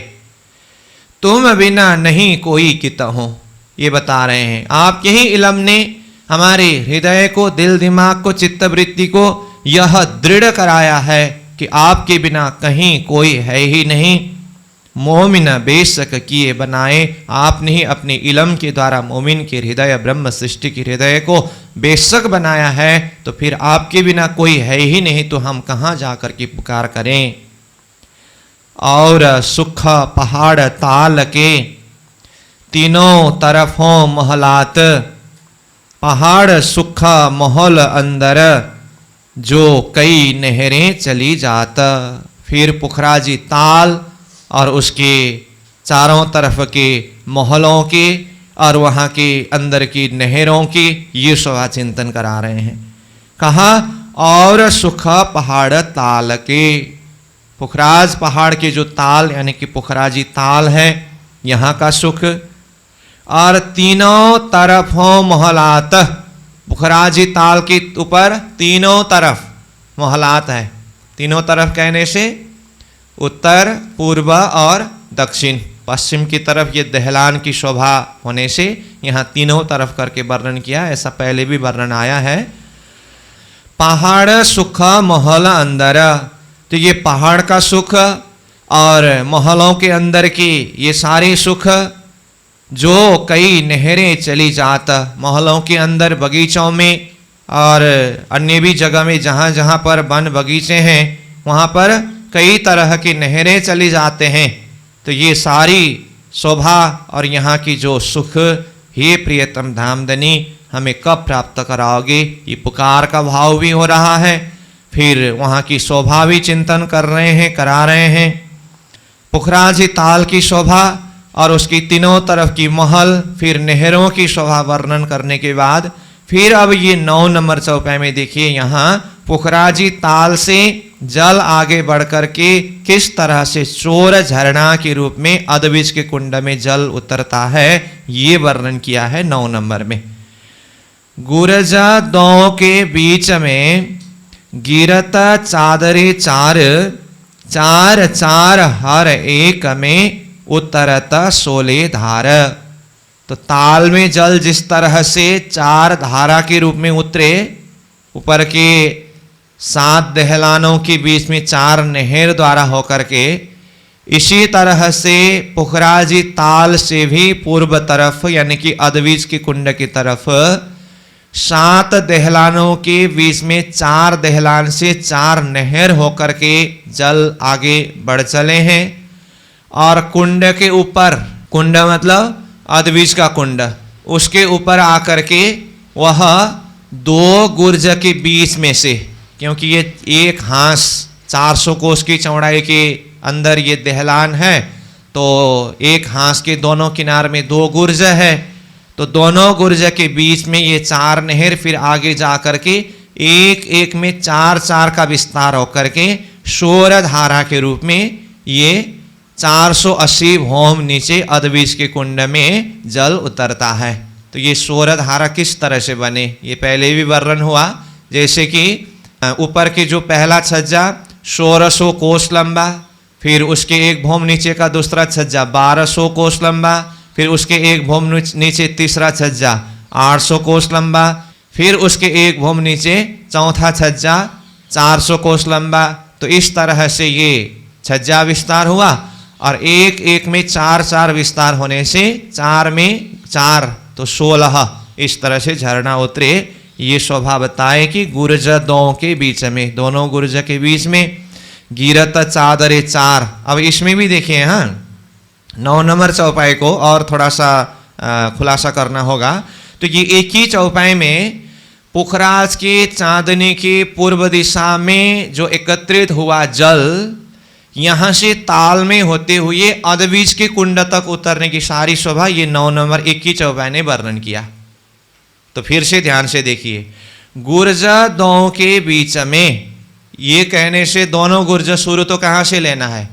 तुम बिना नहीं कोई कितहो, ये बता रहे हैं आपके ही इलम ने हमारे हृदय को, दिल दिमाग को, चित्तवृत्ति को यह दृढ़ कराया है कि आपके बिना कहीं कोई है ही नहीं। मोमिन बेशक किए बनाए, आपने ही अपने इलम के द्वारा मोमिन के हृदय, ब्रह्म सृष्टि के हृदय को बेशक बनाया है, तो फिर आपके बिना कोई है ही नहीं, तो हम कहाँ जा कर के पुकार करें। और सुख पहाड़ ताल के, तीनों तरफों महलात, पहाड़ सुख महल अंदर, जो कई नहरें चली जात। फिर पुखराजी ताल और उसके चारों तरफ के महलों के और वहाँ के अंदर की नहरों की ये शोभा चिंतन करा रहे हैं। कहा और सुख पहाड़ ताल के, पुखराज पहाड़ के जो ताल यानी कि पुखराजी ताल है, यहाँ का सुख। और तीनों तरफों महलात, पुखराजी ताल के ऊपर तीनों तरफ महलात है। तीनों तरफ कहने से उत्तर, पूर्व और दक्षिण। पश्चिम की तरफ ये दहलान की शोभा होने से यहाँ तीनों तरफ करके वर्णन किया, ऐसा पहले भी वर्णन आया है। पहाड़ सुख महल अंदर, तो ये पहाड़ का सुख और महलों के अंदर की ये सारे सुख, जो कई नहरें चली जात, महलों के अंदर बगीचों में और अन्य भी जगह में जहाँ जहाँ पर वन बगीचे हैं वहाँ पर कई तरह की नहरें चली जाते हैं। तो ये सारी शोभा और यहाँ की जो सुख, हे प्रियतम धामधनी हमें कब प्राप्त कराओगे, ये पुकार का भाव भी हो रहा है। फिर वहाँ की शोभा भी चिंतन कर रहे हैं, करा रहे हैं। पुखराजी ताल की शोभा और उसकी तीनों तरफ की महल, फिर नहरों की शोभा वर्णन करने के बाद फिर अब ये 9 नंबर चौपाई में देखिए, यहाँ पुखराजी ताल से जल आगे बढ़ करके किस तरह से चोर झरना के रूप में अदबिज के कुंड में जल उतरता है, ये वर्णन किया है 9 नंबर में। गुरजा दो के बीच में गिरत चादरे चार, चार चार हर एक में उतरत 16 धार। तो ताल में जल जिस तरह से 4 धारा के रूप में उतरे, ऊपर के 7 दहलानों के बीच में 4 नहर द्वारा होकर के, इसी तरह से पुखराजी ताल से भी पूर्व तरफ यानी कि अदबिज की कुंड की तरफ 7 दहलानों के बीच में 4 दहलान से 4 नहर होकर के जल आगे बढ़ चले हैं। और कुंड के ऊपर, कुंड मतलब अदबिज का कुंड, उसके ऊपर आकर के वह 2 गुर्ज के बीच में से, क्योंकि ये एक हांस 400 कोस की चौड़ाई के अंदर ये दहलान है, तो एक हांस के दोनों किनार में 2 गुर्ज है, तो दोनों गुर्ज के बीच में ये 4 नहर, फिर आगे जा करके एक एक में 4-4 का विस्तार होकर के शोर धारा के रूप में ये 480 भौम नीचे अदबिज के कुंड में जल उतरता है। तो ये शोर धारा किस तरह से बने, ये पहले भी वर्णन हुआ। जैसे कि ऊपर की जो पहला छज्जा 1600 कोस लंबा, फिर उसके एक भौम नीचे का दूसरा छज्जा 1200 कोस लंबा, फिर उसके एक भौम नीचे तीसरा छज्जा 800 कोस लंबा, फिर उसके एक भौम नीचे चौथा छज्जा 400 कोस लंबा। तो इस तरह से ये छज्जा विस्तार हुआ और एक एक में 4-4 विस्तार होने से 4 में 4 तो 16, इस तरह से झरना उतरे। ये शोभा बताए कि गुर्ज दो के बीच में, दोनों गुर्ज के बीच में गिरत चादरे 4। अब इसमें भी देखिए, हाँ 9 नंबर चौपाई को और थोड़ा सा खुलासा करना होगा। तो ये एक ही चौपाई में पुखराज के चांदनी के पूर्व दिशा में जो एकत्रित हुआ जल, यहाँ से ताल में होते हुए अदबिज के कुंड तक उतरने की सारी शोभा ये 9 नंबर 1 की चौपाई ने वर्णन किया। तो फिर से ध्यान से देखिए, गुर्ज दो के बीच में, ये कहने से दोनों गुर्ज शुरू तो कहाँ से लेना है,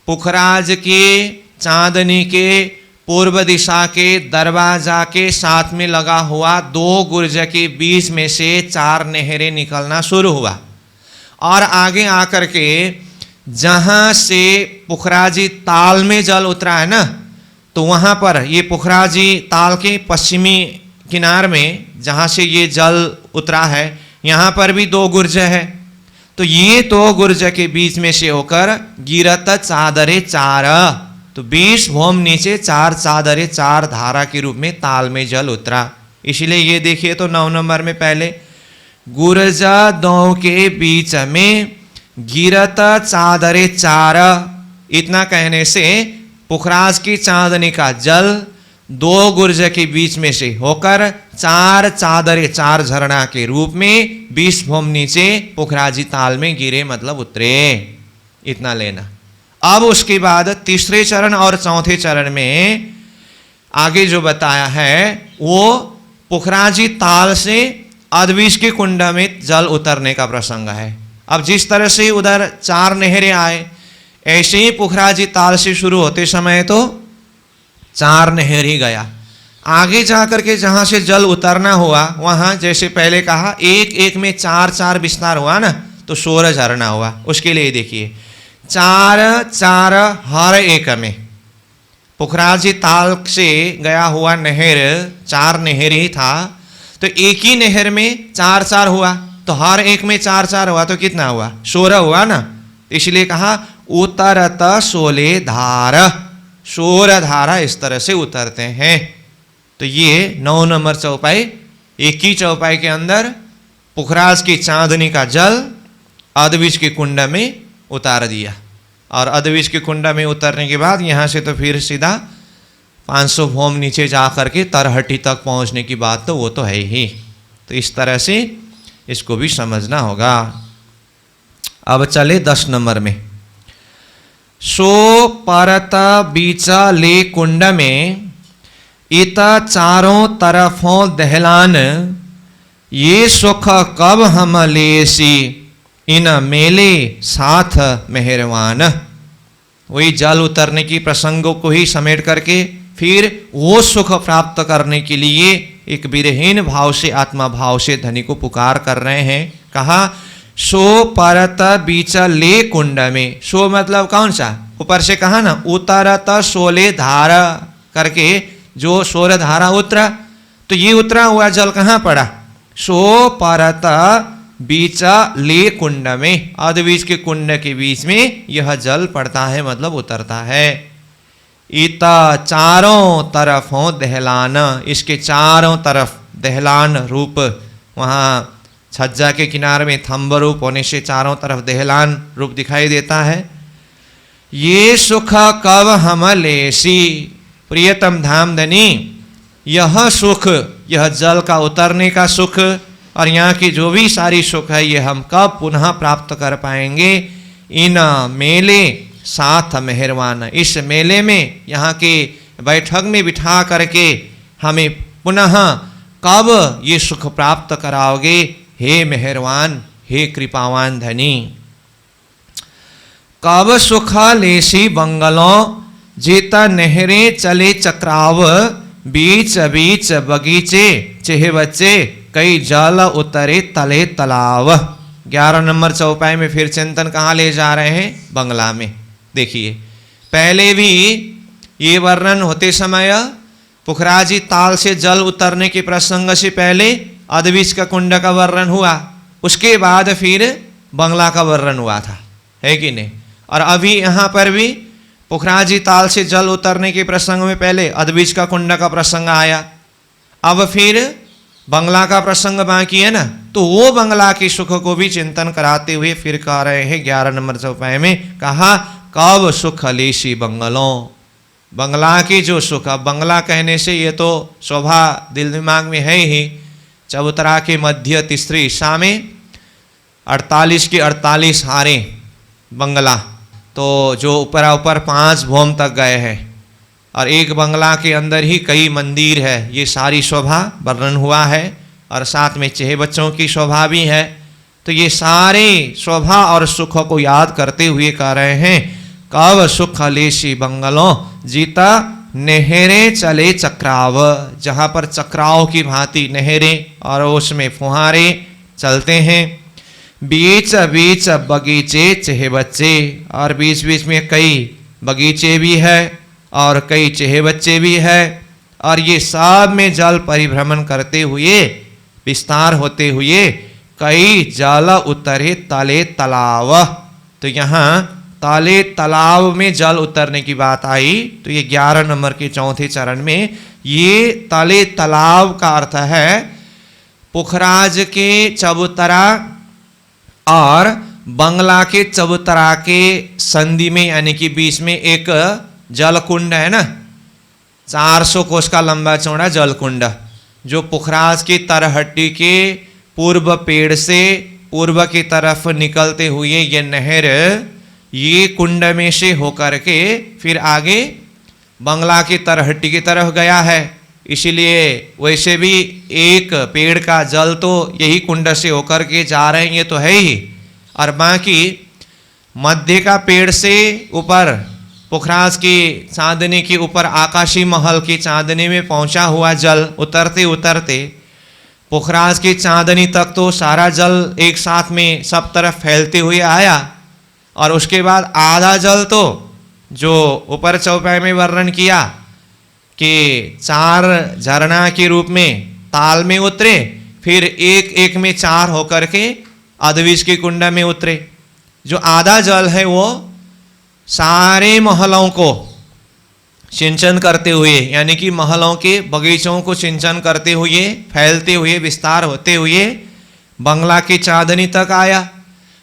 पुखराज के चांदनी के पूर्व दिशा के दरवाजा के साथ में लगा हुआ 2 गुर्ज के बीच में से 4 नहरें निकलना शुरू हुआ। और आगे आकर के जहाँ से पुखराजी ताल में जल उतरा है ना, तो वहाँ पर ये पुखराजी ताल के पश्चिमी किनार में जहाँ से ये जल उतरा है, यहाँ पर भी 2 गुर्ज है। तो ये 2 गुर्ज के बीच में से होकर गिरत चादरे 4, तो 20 भौम नीचे 4 चादरे 4 धारा के रूप में ताल में जल उतरा। इसलिए ये देखिए तो 9 नंबर में पहले गुर्जा दो के बीच में गिरत चादरे 4, इतना कहने से पुखराज की चांदनी का जल 2 गुर्ज के बीच में से होकर 4 चादरे 4 झरना के रूप में 20 भौम नीचे पुखराजी ताल में गिरे, मतलब उतरे, इतना लेना। अब उसके बाद तीसरे चरण और चौथे चरण में आगे जो बताया है वो पुखराजी ताल से अदबिज के कुंड में जल उतरने का प्रसंग है। अब जिस तरह से उधर 4 नहरें आए, ऐसे ही पुखराजी ताल से शुरू होते समय तो 4 नहर ही गया। आगे जाकर के जहाँ से जल उतरना हुआ वहाँ जैसे पहले कहा एक एक में 4-4 विस्तार हुआ ना, तो 16 झरना हुआ। उसके लिए देखिए चार चार हर एक में। पुखराजी ताल से गया हुआ नहर 4 नहर ही था, तो एक ही नहर में 4 4 हुआ, तो हर एक में 4 4 हुआ तो कितना हुआ? 16 हुआ ना। इसलिए कहा उतरत 16 धार, 16 धारा इस तरह से उतरते हैं। तो ये 9 नंबर चौपाई। एक ही चौपाई के अंदर पुखराज की चांदनी का जल अधविज के कुंड में उतार दिया, और अधविज के कुंड में उतरने के बाद यहाँ से तो फिर सीधा 500 भोम नीचे जा करके तरहटी तक पहुँचने की बात तो वो तो है ही। तो इस तरह से इसको भी समझना होगा। अब चले 10 नंबर में। सो परत बीच ले कुंड में इत चारों तरफों दहलान, ये सुख कब हम लेसी इन मेले साथ मेहरवान। वही जल उतरने की प्रसंगों को ही समेट करके फिर वो सुख प्राप्त करने के लिए एक विरहीन भाव से, आत्मा भाव से धनी को पुकार कर रहे हैं। कहा सो परत बीच ले कुंड में। सो मतलब कौन सा? ऊपर से कहा ना उतरत 16 धारा करके, जो 16 धारा उतरा, तो ये उतरा हुआ जल कहाँ पड़ा? सो परत बीच ले कुंड में, अधबीज के कुंड के बीच में यह जल पड़ता है, मतलब उतरता है। इता चारों तरफों दहलान, इसके चारों तरफ दहलान रूप, वहाँ छज्जा के किनारे में थंब रूप होने से चारों तरफ दहलान रूप दिखाई देता है। ये सुख कब हम लेसी, प्रियतम धामधनी, यह सुख, यह जल का उतरने का सुख और यहाँ की जो भी सारी सुख है, ये हम कब पुनः प्राप्त कर पाएंगे? इन मेले साथ मेहरवान, इस मेले में, यहाँ के बैठक में बिठा करके हमें पुनः कब ये सुख प्राप्त कराओगे? हे मेहरवान, हे कृपावान धनी। कब सुख लेसी बंगलों, जेता नहरे चले चक्राव, बीच बीच बगीचे चेह बच्चे, कई जल उतरे तले तालाब। 11 नंबर चौपाई में फिर चिंतन कहाँ ले जा रहे हैं? बंगला में। देखिए पहले भी ये वर्णन होते समय पुखराजी ताल से जल उतरने के प्रसंग से पहले अधविज का कुंड का वर्णन हुआ, उसके बाद फिर बंगला का वर्णन हुआ था, है कि नहीं? और अभी यहाँ पर भी पुखराजी ताल से जल उतरने के प्रसंग में पहले अधविज का कुंड का प्रसंग आया, अब फिर बंगला का प्रसंग बाकी है ना। तो वो बंगला के सुख को भी चिंतन कराते हुए फिर कह रहे हैं 11 नंबर चौपाई में, कहा कब सुख लेसी बंगलों, बंगला की जो सुख। अब बंगला कहने से ये तो शोभा दिल दिमाग में है ही। चबूतरा के मध्य तीसरी ईसा में 48 की 48 हारे बंगला, तो जो ऊपर ऊपर 5 भोम तक गए हैं, और एक बंगला के अंदर ही कई मंदिर है। ये सारी शोभा वर्णन हुआ है, और साथ में चेह बच्चों की शोभा भी है। तो ये सारे शोभा और सुख को याद करते हुए कह रहे हैं, कब सुख लेसी बंगलों, जीता नहरें चले चक्राव, जहाँ पर चक्राव की भांति नहरें और उसमें फुहारे चलते हैं। बीच बीच बगीचे चेह बच्चे, और बीच बीच में कई बगीचे भी है और कई चेह बच्चे भी है, और ये सब में जल परिभ्रमण करते हुए, विस्तार होते हुए, कई जल उतरे तले तालाब। तो यहाँ ताले तालाब में जल उतरने की बात आई, तो ये 11 नंबर के चौथे चरण में ये ताले तालाब का अर्थ है पुखराज के चबूतरा और बंगला के चबूतरा के संधि में, यानी कि बीच में एक जल कुंड है ना, 400 कोस का लंबा चौड़ा जल कुंड, जो पुखराज की तरहट्टी के पूर्व पेड़ से पूर्व की तरफ निकलते हुए ये नहर, ये कुंड में से होकर के फिर आगे बंगला की तरहट्टी की तरफ गया है। इसीलिए वैसे भी एक पेड़ का जल तो यही कुंड से होकर के जा रहे हैं, ये तो है ही, और बाकी मध्य का पेड़ से ऊपर पुखराज की चांदनी के ऊपर आकाशी महल की चांदनी में पहुंचा हुआ जल उतरते उतरते पुखराज की चांदनी तक तो सारा जल एक साथ में सब तरफ फैलते हुए आया, और उसके बाद आधा जल तो जो ऊपर चौपाई में वर्णन किया कि 4 झरना के रूप में ताल में उतरे, फिर एक एक में 4 होकर के अधविश के कुंड में उतरे। जो आधा जल है वो सारे महलों को सिंचन करते हुए, यानी कि महलों के बगीचों को सिंचन करते हुए, फैलते हुए, विस्तार होते हुए बंगला की चांदनी तक आया।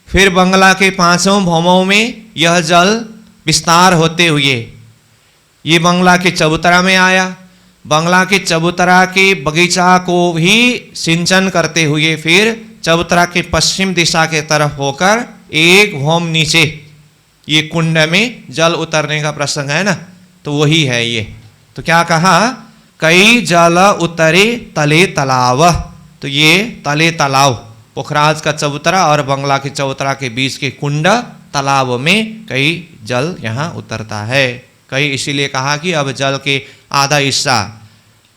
फिर बंगला के 5 भौमों में यह जल विस्तार होते हुए ये बंगला के चबूतरा में आया। बंगला के चबूतरा के बगीचा को भी सिंचन करते हुए फिर चबूतरा के पश्चिम दिशा के तरफ होकर एक भौम नीचे ये कुंड में जल उतरने का प्रसंग है ना, तो वही है ये। तो क्या कहा, कई जल उतरे तले तालाब। तो ये तले तालाब, पोखराज का चबूतरा और बंगला के चबूतरा के बीच के कुंड तालाब में कई जल यहाँ उतरता है। कई इसीलिए कहा कि अब जल के आधा हिस्सा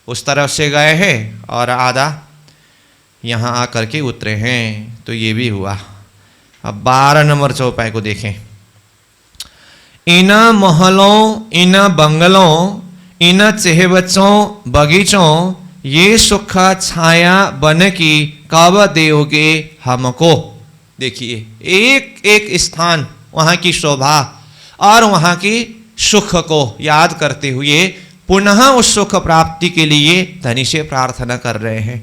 उस तरफ से गए हैं और आधा यहाँ आकर के उतरे हैं। तो ये भी हुआ। अब 12 नंबर चौपाई को देखें। इन महलों, इन बंगलों, इन चेहबच्चों, बगीचों, ये सुख छाया बन की कब देओगे हमको। देखिए, एक एक स्थान, वहाँ की शोभा और वहाँ की सुख को याद करते हुए पुनः उस सुख प्राप्ति के लिए धनी से प्रार्थना कर रहे हैं।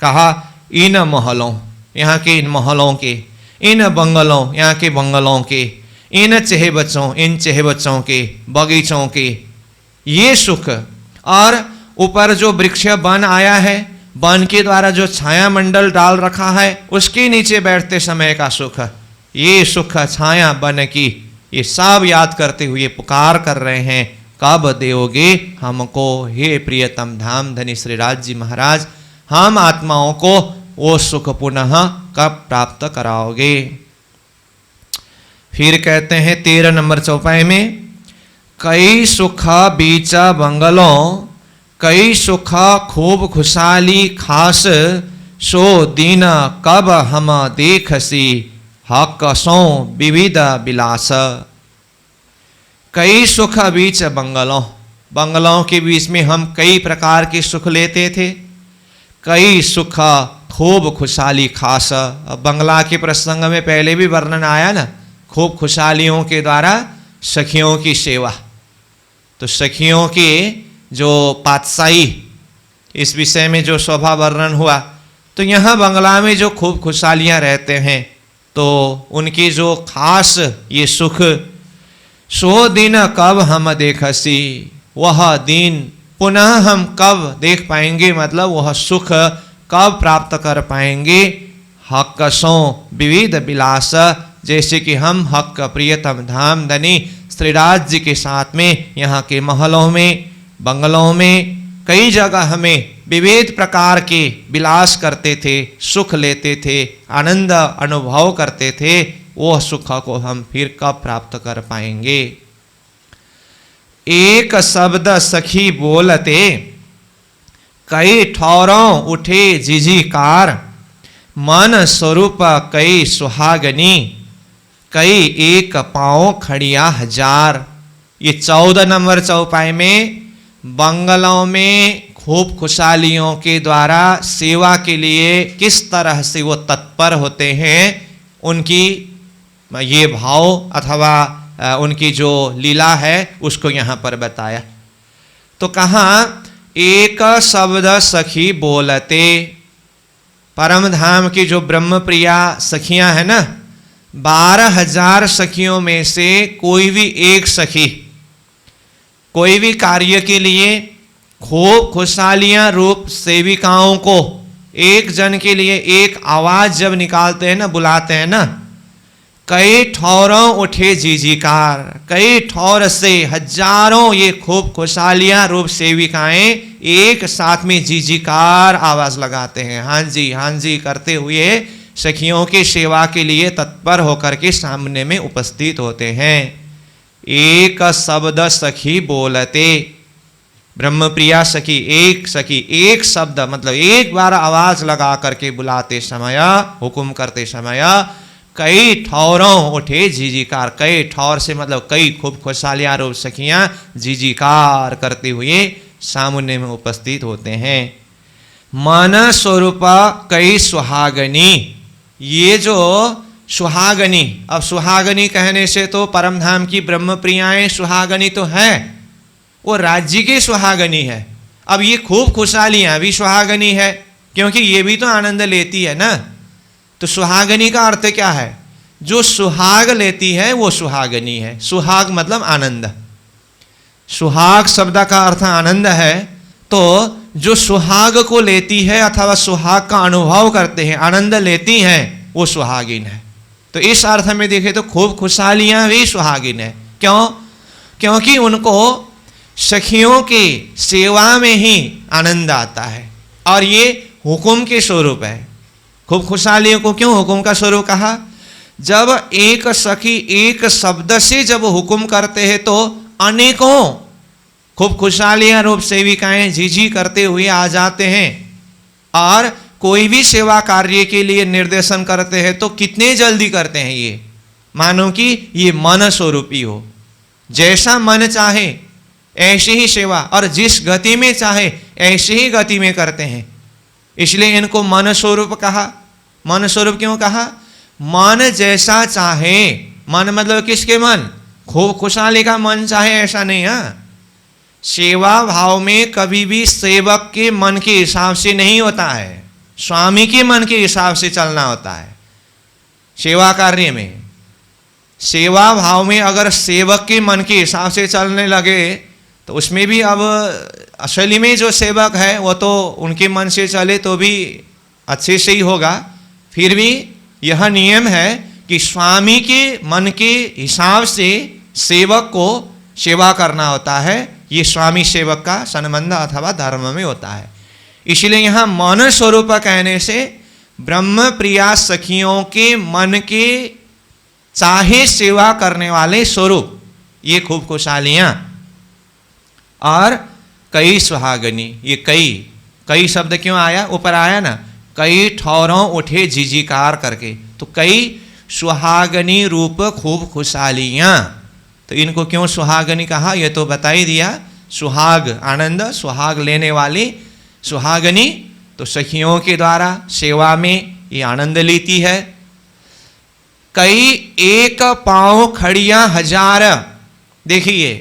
कहा, इन महलों, यहाँ के इन महलों के, इन बंगलों, यहाँ के बंगलों के, इन चेहबच्चों, इन चेहबच्चों के, बगीचों के, ये सुख, और ऊपर जो वृक्ष वन आया है, वन के द्वारा जो छाया मंडल डाल रखा है, उसके नीचे बैठते समय का सुख, ये सुख छाया बन की, ये सब याद करते हुए पुकार कर रहे हैं, कब देओगे हमको हे प्रियतम धाम धनी श्री राज जी महाराज, हम आत्माओं को वो सुख पुनः कब प्राप्त कराओगे। फिर कहते हैं 13 नंबर चौपाई में, कई सुख बीच बंगलों, कई सुख खूब खुशहाली खास, सो दिन कब हम देखसी हक सो विविध विलास। कई सुख बीच बंगलों, बंगलों के बीच में हम कई प्रकार के सुख लेते थे। कई सुख खूब खुशहाली खास, बंगला के प्रसंग में पहले भी वर्णन आया ना, खूब खुशहालियों के द्वारा सखियों की सेवा। तो सखियों के जो पातशाही, इस विषय में जो शोभा वर्णन हुआ, तो यहाँ बंगला में जो खूब खुशहालियाँ रहते हैं, तो उनकी जो खास ये सुख, सो दिन कब हम देखसी, वह दिन पुनः हम कब देख पाएंगे, मतलब वह सुख कब प्राप्त कर पाएंगे। हक्कसों विविध विलास, जैसे कि हम हक प्रियतम धाम धनी श्रीराज जी के साथ में यहाँ के महलों में, बंगलों में कई जगह हमें विविध प्रकार के विलास करते थे, सुख लेते थे, आनंद अनुभव करते थे, वो सुख को हम फिर कब प्राप्त कर पाएंगे। एक शब्द सखी बोलते, कई ठौरों उठे जिजीकार, मन स्वरूप कई सुहागनी, कई एक पाँव खड़िया हजार। ये 14 नंबर चौपाई में बंगलों में खूब खुशहालियों के द्वारा सेवा के लिए किस तरह से वो तत्पर होते हैं, उनकी ये भाव अथवा उनकी जो लीला है उसको यहाँ पर बताया। तो कहा, एक शब्द सखी बोलते, परम धाम की जो ब्रह्म प्रिया सखियां हैं ना, 12,000 सखियों में से कोई भी एक सखी कोई भी कार्य के लिए खूब खुशहालियां रूप सेविकाओं को एक जन के लिए एक आवाज जब निकालते हैं ना, बुलाते हैं ना, कई ठौरों उठे जीजीकार, कई ठौर से हजारों ये खूब खुशहालियां रूप सेविकाएं एक साथ में जीजीकार आवाज लगाते हैं, हाँ जी करते हुए सखियों की सेवा के लिए तत्पर होकर के सामने में उपस्थित होते हैं। एक शब्द सखी बोलते, ब्रह्म प्रिया सखी, एक शब्द मतलब एक बार आवाज लगा करके बुलाते समय, हुक्म करते समय कई ठौरों उठे झिझिकार। कई ठौर से मतलब कई खूब खुशहालियां रूप सखियां झिझिकार करते हुए सामने में उपस्थित होते हैं। मन स्वरूप कई सुहागनी। ये जो सुहागनी, अब सुहागनी कहने से तो परम धाम की ब्रह्म प्रियाएं सुहागनी तो है, वो राज्य की सुहागनी है। अब ये खूब खुशहालियां भी सुहागनी है, क्योंकि ये भी तो आनंद लेती है ना। तो सुहागनी का अर्थ क्या है? जो सुहाग लेती है वो सुहागनी है। सुहाग मतलब आनंद। सुहाग शब्द का अर्थ आनंद है। तो जो सुहाग को लेती है अथवा सुहाग का अनुभव करते हैं, आनंद लेती हैं, वो सुहागिन है। तो इस अर्थ में देखें तो खूब खुशहालियां भी सुहागिन है। क्यों? क्योंकि उनको सखियों की सेवा में ही आनंद आता है, और ये हुकुम के स्वरूप है। खूब खुशहालियों को क्यों हुकुम का स्वरूप कहा? जब एक सखी एक शब्द से जब हुकुम करते हैं तो अनेकों खूब खुशहालियां रूप सेविकाएं झिझी करते हुए आ जाते हैं, और कोई भी सेवा कार्य के लिए निर्देशन करते हैं तो कितने जल्दी करते हैं ये, मानो कि ये मन स्वरूपी हो। जैसा मन चाहे ऐसी ही सेवा, और जिस गति में चाहे ऐसी ही गति में करते हैं। इसलिए इनको मन स्वरूप कहा। मन स्वरूप क्यों कहा? मन जैसा चाहे, मन मतलब किसके मन? खूब खुशहाली का मन चाहे ऐसा नहीं है। सेवा भाव में कभी भी सेवक के मन के हिसाब से नहीं होता है, स्वामी के मन के हिसाब से चलना होता है। सेवा कार्य में, सेवा भाव में अगर सेवक के मन के हिसाब से चलने लगे तो उसमें भी अब असली में जो सेवक है वो तो उनके मन से चले तो भी अच्छे से ही होगा। फिर भी यह नियम है कि स्वामी के मन के हिसाब से सेवक को सेवा करना होता है। ये स्वामी सेवक का संबंध अथवा धर्म में होता है। इसलिए यहाँ मन स्वरूप कहने से ब्रह्म प्रिया सखियों के मन के चाहे सेवा करने वाले स्वरूप, ये खूब खुशहालियां। और कई सुहागनी, ये कई शब्द क्यों आया? ऊपर आया ना, कई ठौरों उठे झिझिकार करके। तो कई सुहागनी रूप खूब खुशहालियां। तो इनको क्यों सुहागनी कहा ये तो बता ही दिया। सुहाग आनंद, सुहाग लेने वाली सुहागनी तो सखियों के द्वारा सेवा में ये आनंद लेती है। कई एक पांव खड़ियां हजार। देखिए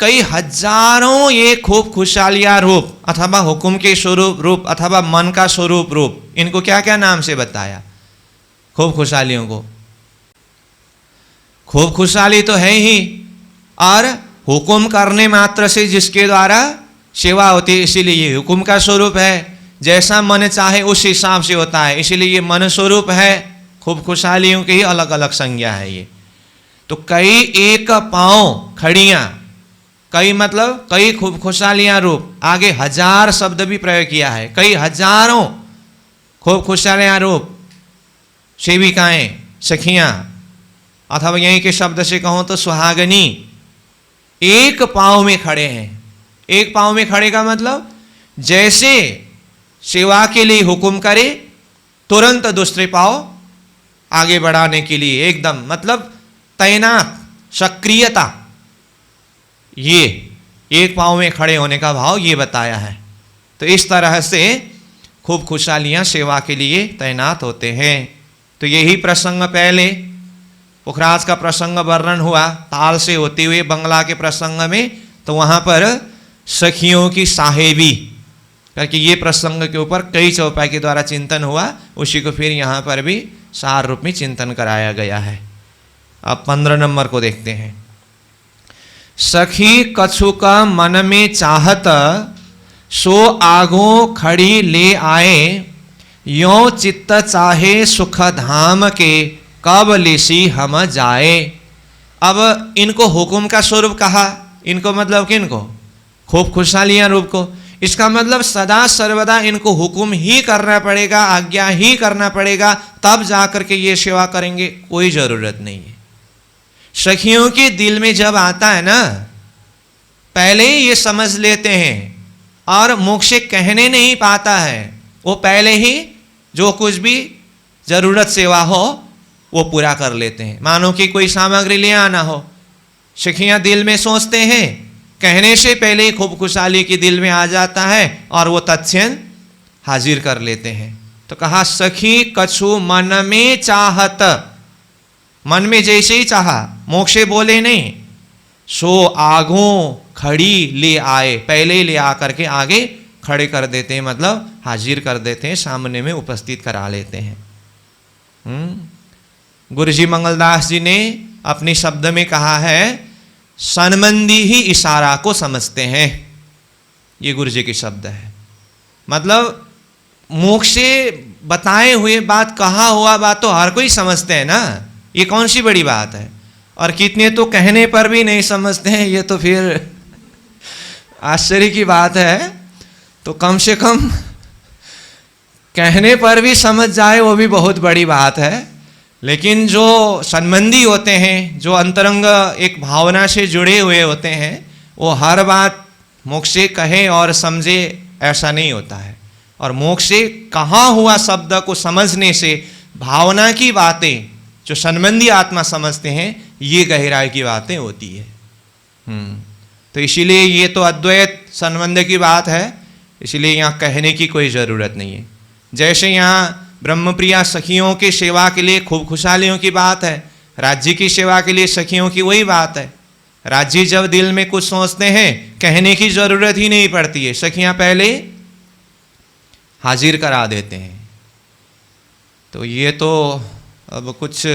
कई हजारों ये खूब खुशहालियां रूप अथवा हुकुम के स्वरूप रूप अथवा मन का स्वरूप रूप, इनको क्या क्या नाम से बताया? खूब खुशहालियों को खूब खुशहाली तो है ही, और हुकुम करने मात्र से जिसके द्वारा सेवा होती है, इसीलिए ये हुकुम का स्वरूप है। जैसा मन चाहे उस हिसाब से होता है, इसीलिए ये मन स्वरूप है। खूब खुशहालियों की ही अलग अलग संज्ञा है ये। तो कई एक पांव खड़ियां, कई मतलब कई खूब खुशहालियां रूप, आगे हजार शब्द भी प्रयोग किया है। कई हजारों खूब खुशहालियां रूप सेविकाएं सखियां, अथवा यहीं के शब्द से कहूं तो सुहागनी एक पांव में खड़े हैं। एक पांव में खड़े का मतलब जैसे सेवा के लिए हुक्म करे तुरंत दूसरे पांव आगे बढ़ाने के लिए एकदम मतलब तैनात सक्रियता, ये एक पांव में खड़े होने का भाव ये बताया है। तो इस तरह से खूब खुशहालियां सेवा के लिए तैनात होते हैं। तो यही प्रसंग पहले पुखराज का प्रसंग वर्णन हुआ ताल से होते हुए बंगला के प्रसंग में, तो वहाँ पर सखियों की साहेबी करके ये प्रसंग के ऊपर कई चौपाई के द्वारा चिंतन हुआ, उसी को फिर यहाँ पर भी सार रूप में चिंतन कराया गया है। अब 15 नंबर को देखते हैं। सखी कछु का मन में चाहत सो आगो खड़ी ले आए, यो चित्त चाहे सुख धाम के कब लिसी हम जाए। अब इनको हुकुम का स्वरूप कहा, इनको मतलब किनको? खूब खुशहालियां रूप को। इसका मतलब सदा सर्वदा इनको हुकुम ही करना पड़ेगा, आज्ञा ही करना पड़ेगा, तब जाकर के ये सेवा करेंगे, कोई जरूरत नहीं है। सखियों के दिल में जब आता है ना, पहले ही ये समझ लेते हैं और मुख से कहने नहीं पाता है, वो पहले ही जो कुछ भी जरूरत सेवा हो वो पूरा कर लेते हैं। मानो कि कोई सामग्री ले आना हो, सखियां दिल में सोचते हैं, कहने से पहले ही खूब खुशहाली की दिल में आ जाता है और वो तत्क्षण हाजिर कर लेते हैं। तो कहा सखी कछु मन में चाहत, मन में जैसे ही चाहा, मोक्षे बोले नहीं, सो आगो खड़ी ले आए, पहले ही ले आकर के आगे खड़े कर देते हैं, मतलब हाजिर कर देते हैं, सामने में उपस्थित करा लेते हैं। गुरुजी मंगलदास जी ने अपने शब्द में कहा है, सन्मंदी ही इशारा को समझते हैं। ये गुरुजी के शब्द है। मतलब मोक्ष से बताए हुए बात, कहा हुआ बात तो हर कोई समझते हैं ना, ये कौन सी बड़ी बात है। और कितने तो कहने पर भी नहीं समझते हैं, ये तो फिर आश्चर्य की बात है। तो कम से कम कहने पर भी समझ जाए, वो भी बहुत बड़ी बात है। लेकिन जो संबंधी होते हैं, जो अंतरंग एक भावना से जुड़े हुए होते हैं, वो हर बात मोक्ष से कहे और समझे, ऐसा नहीं होता है। और मोक्ष से कहा हुआ शब्द को समझने से भावना की बातें जो संबंधी आत्मा समझते हैं, ये गहराई की बातें होती है। तो इसीलिए ये तो अद्वैत संबंध की बात है, इसलिए यहाँ कहने की कोई ज़रूरत नहीं है। जैसे यहाँ ब्रह्मप्रिया सखियों की सेवा के लिए खूब खुशहालियों की बात है, राज्य की सेवा के लिए सखियों की वही बात है। राज्य जब दिल में कुछ सोचते हैं, कहने की ज़रूरत ही नहीं पड़ती है, सखियाँ पहले हाजिर करा देते हैं। तो ये तो अब कुछ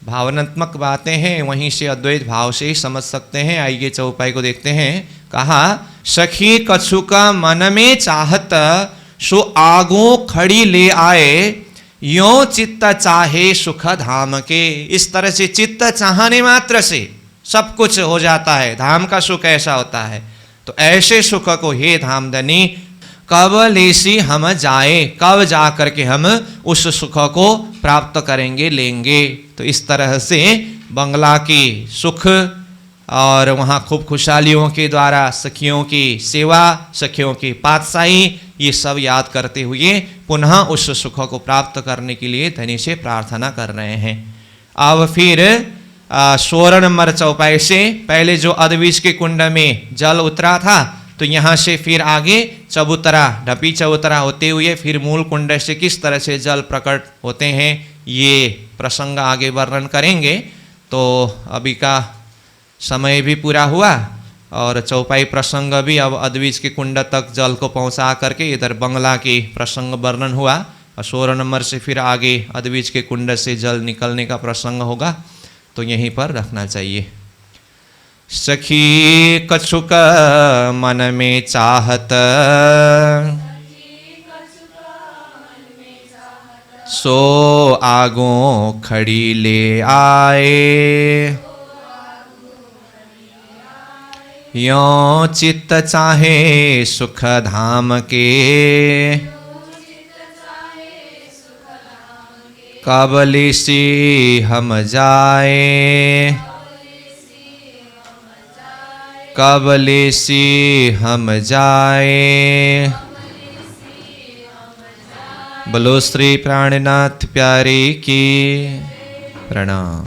भावनात्मक बातें हैं, वहीं से अद्वैत भाव से ही समझ सकते हैं। आइए चौपाई को देखते हैं। कहा सखी कछु का मन में चाहत, सो आगो खड़ी ले आए, यो चित्त चाहे सुख धाम के। इस तरह से चित्त चाहने मात्र से सब कुछ हो जाता है। धाम का सुख ऐसा होता है। तो ऐसे सुख को हे धामधनी कब लेसी हम जाए, कब जा करके हम उस सुख को प्राप्त करेंगे, लेंगे। तो इस तरह से बंगला की सुख और वहाँ खूब खुशहालियों के द्वारा सखियों की सेवा, सखियों की पातशाही, ये सब याद करते हुए पुनः उस सुख को प्राप्त करने के लिए धनी से प्रार्थना कर रहे हैं। अब फिर 16 नंबर चौपाई से पहले जो अद्विज के कुंड में जल उतरा था, तो यहाँ से फिर आगे चबूतरा, ढपी चबूतरा होते हुए फिर मूल कुंड से किस तरह से जल प्रकट होते हैं, ये प्रसंग आगे वर्णन करेंगे। तो अभी का समय भी पूरा हुआ और चौपाई प्रसंग भी अब अद्विज के कुंड तक जल को पहुँचा करके इधर बंगला की प्रसंग वर्णन हुआ। और 16 नंबर से फिर आगे अद्विज के कुंड से जल निकलने का प्रसंग होगा, तो यहीं पर रखना चाहिए। सखी कछुक मन में चाहत, सो आगो खड़ी ले आए, यो चित्त चाहे सुख धाम के, कबली सी हम जाए, कबली सी हम जाए। बोलो श्री प्राणनाथ प्यारे की प्रणाम।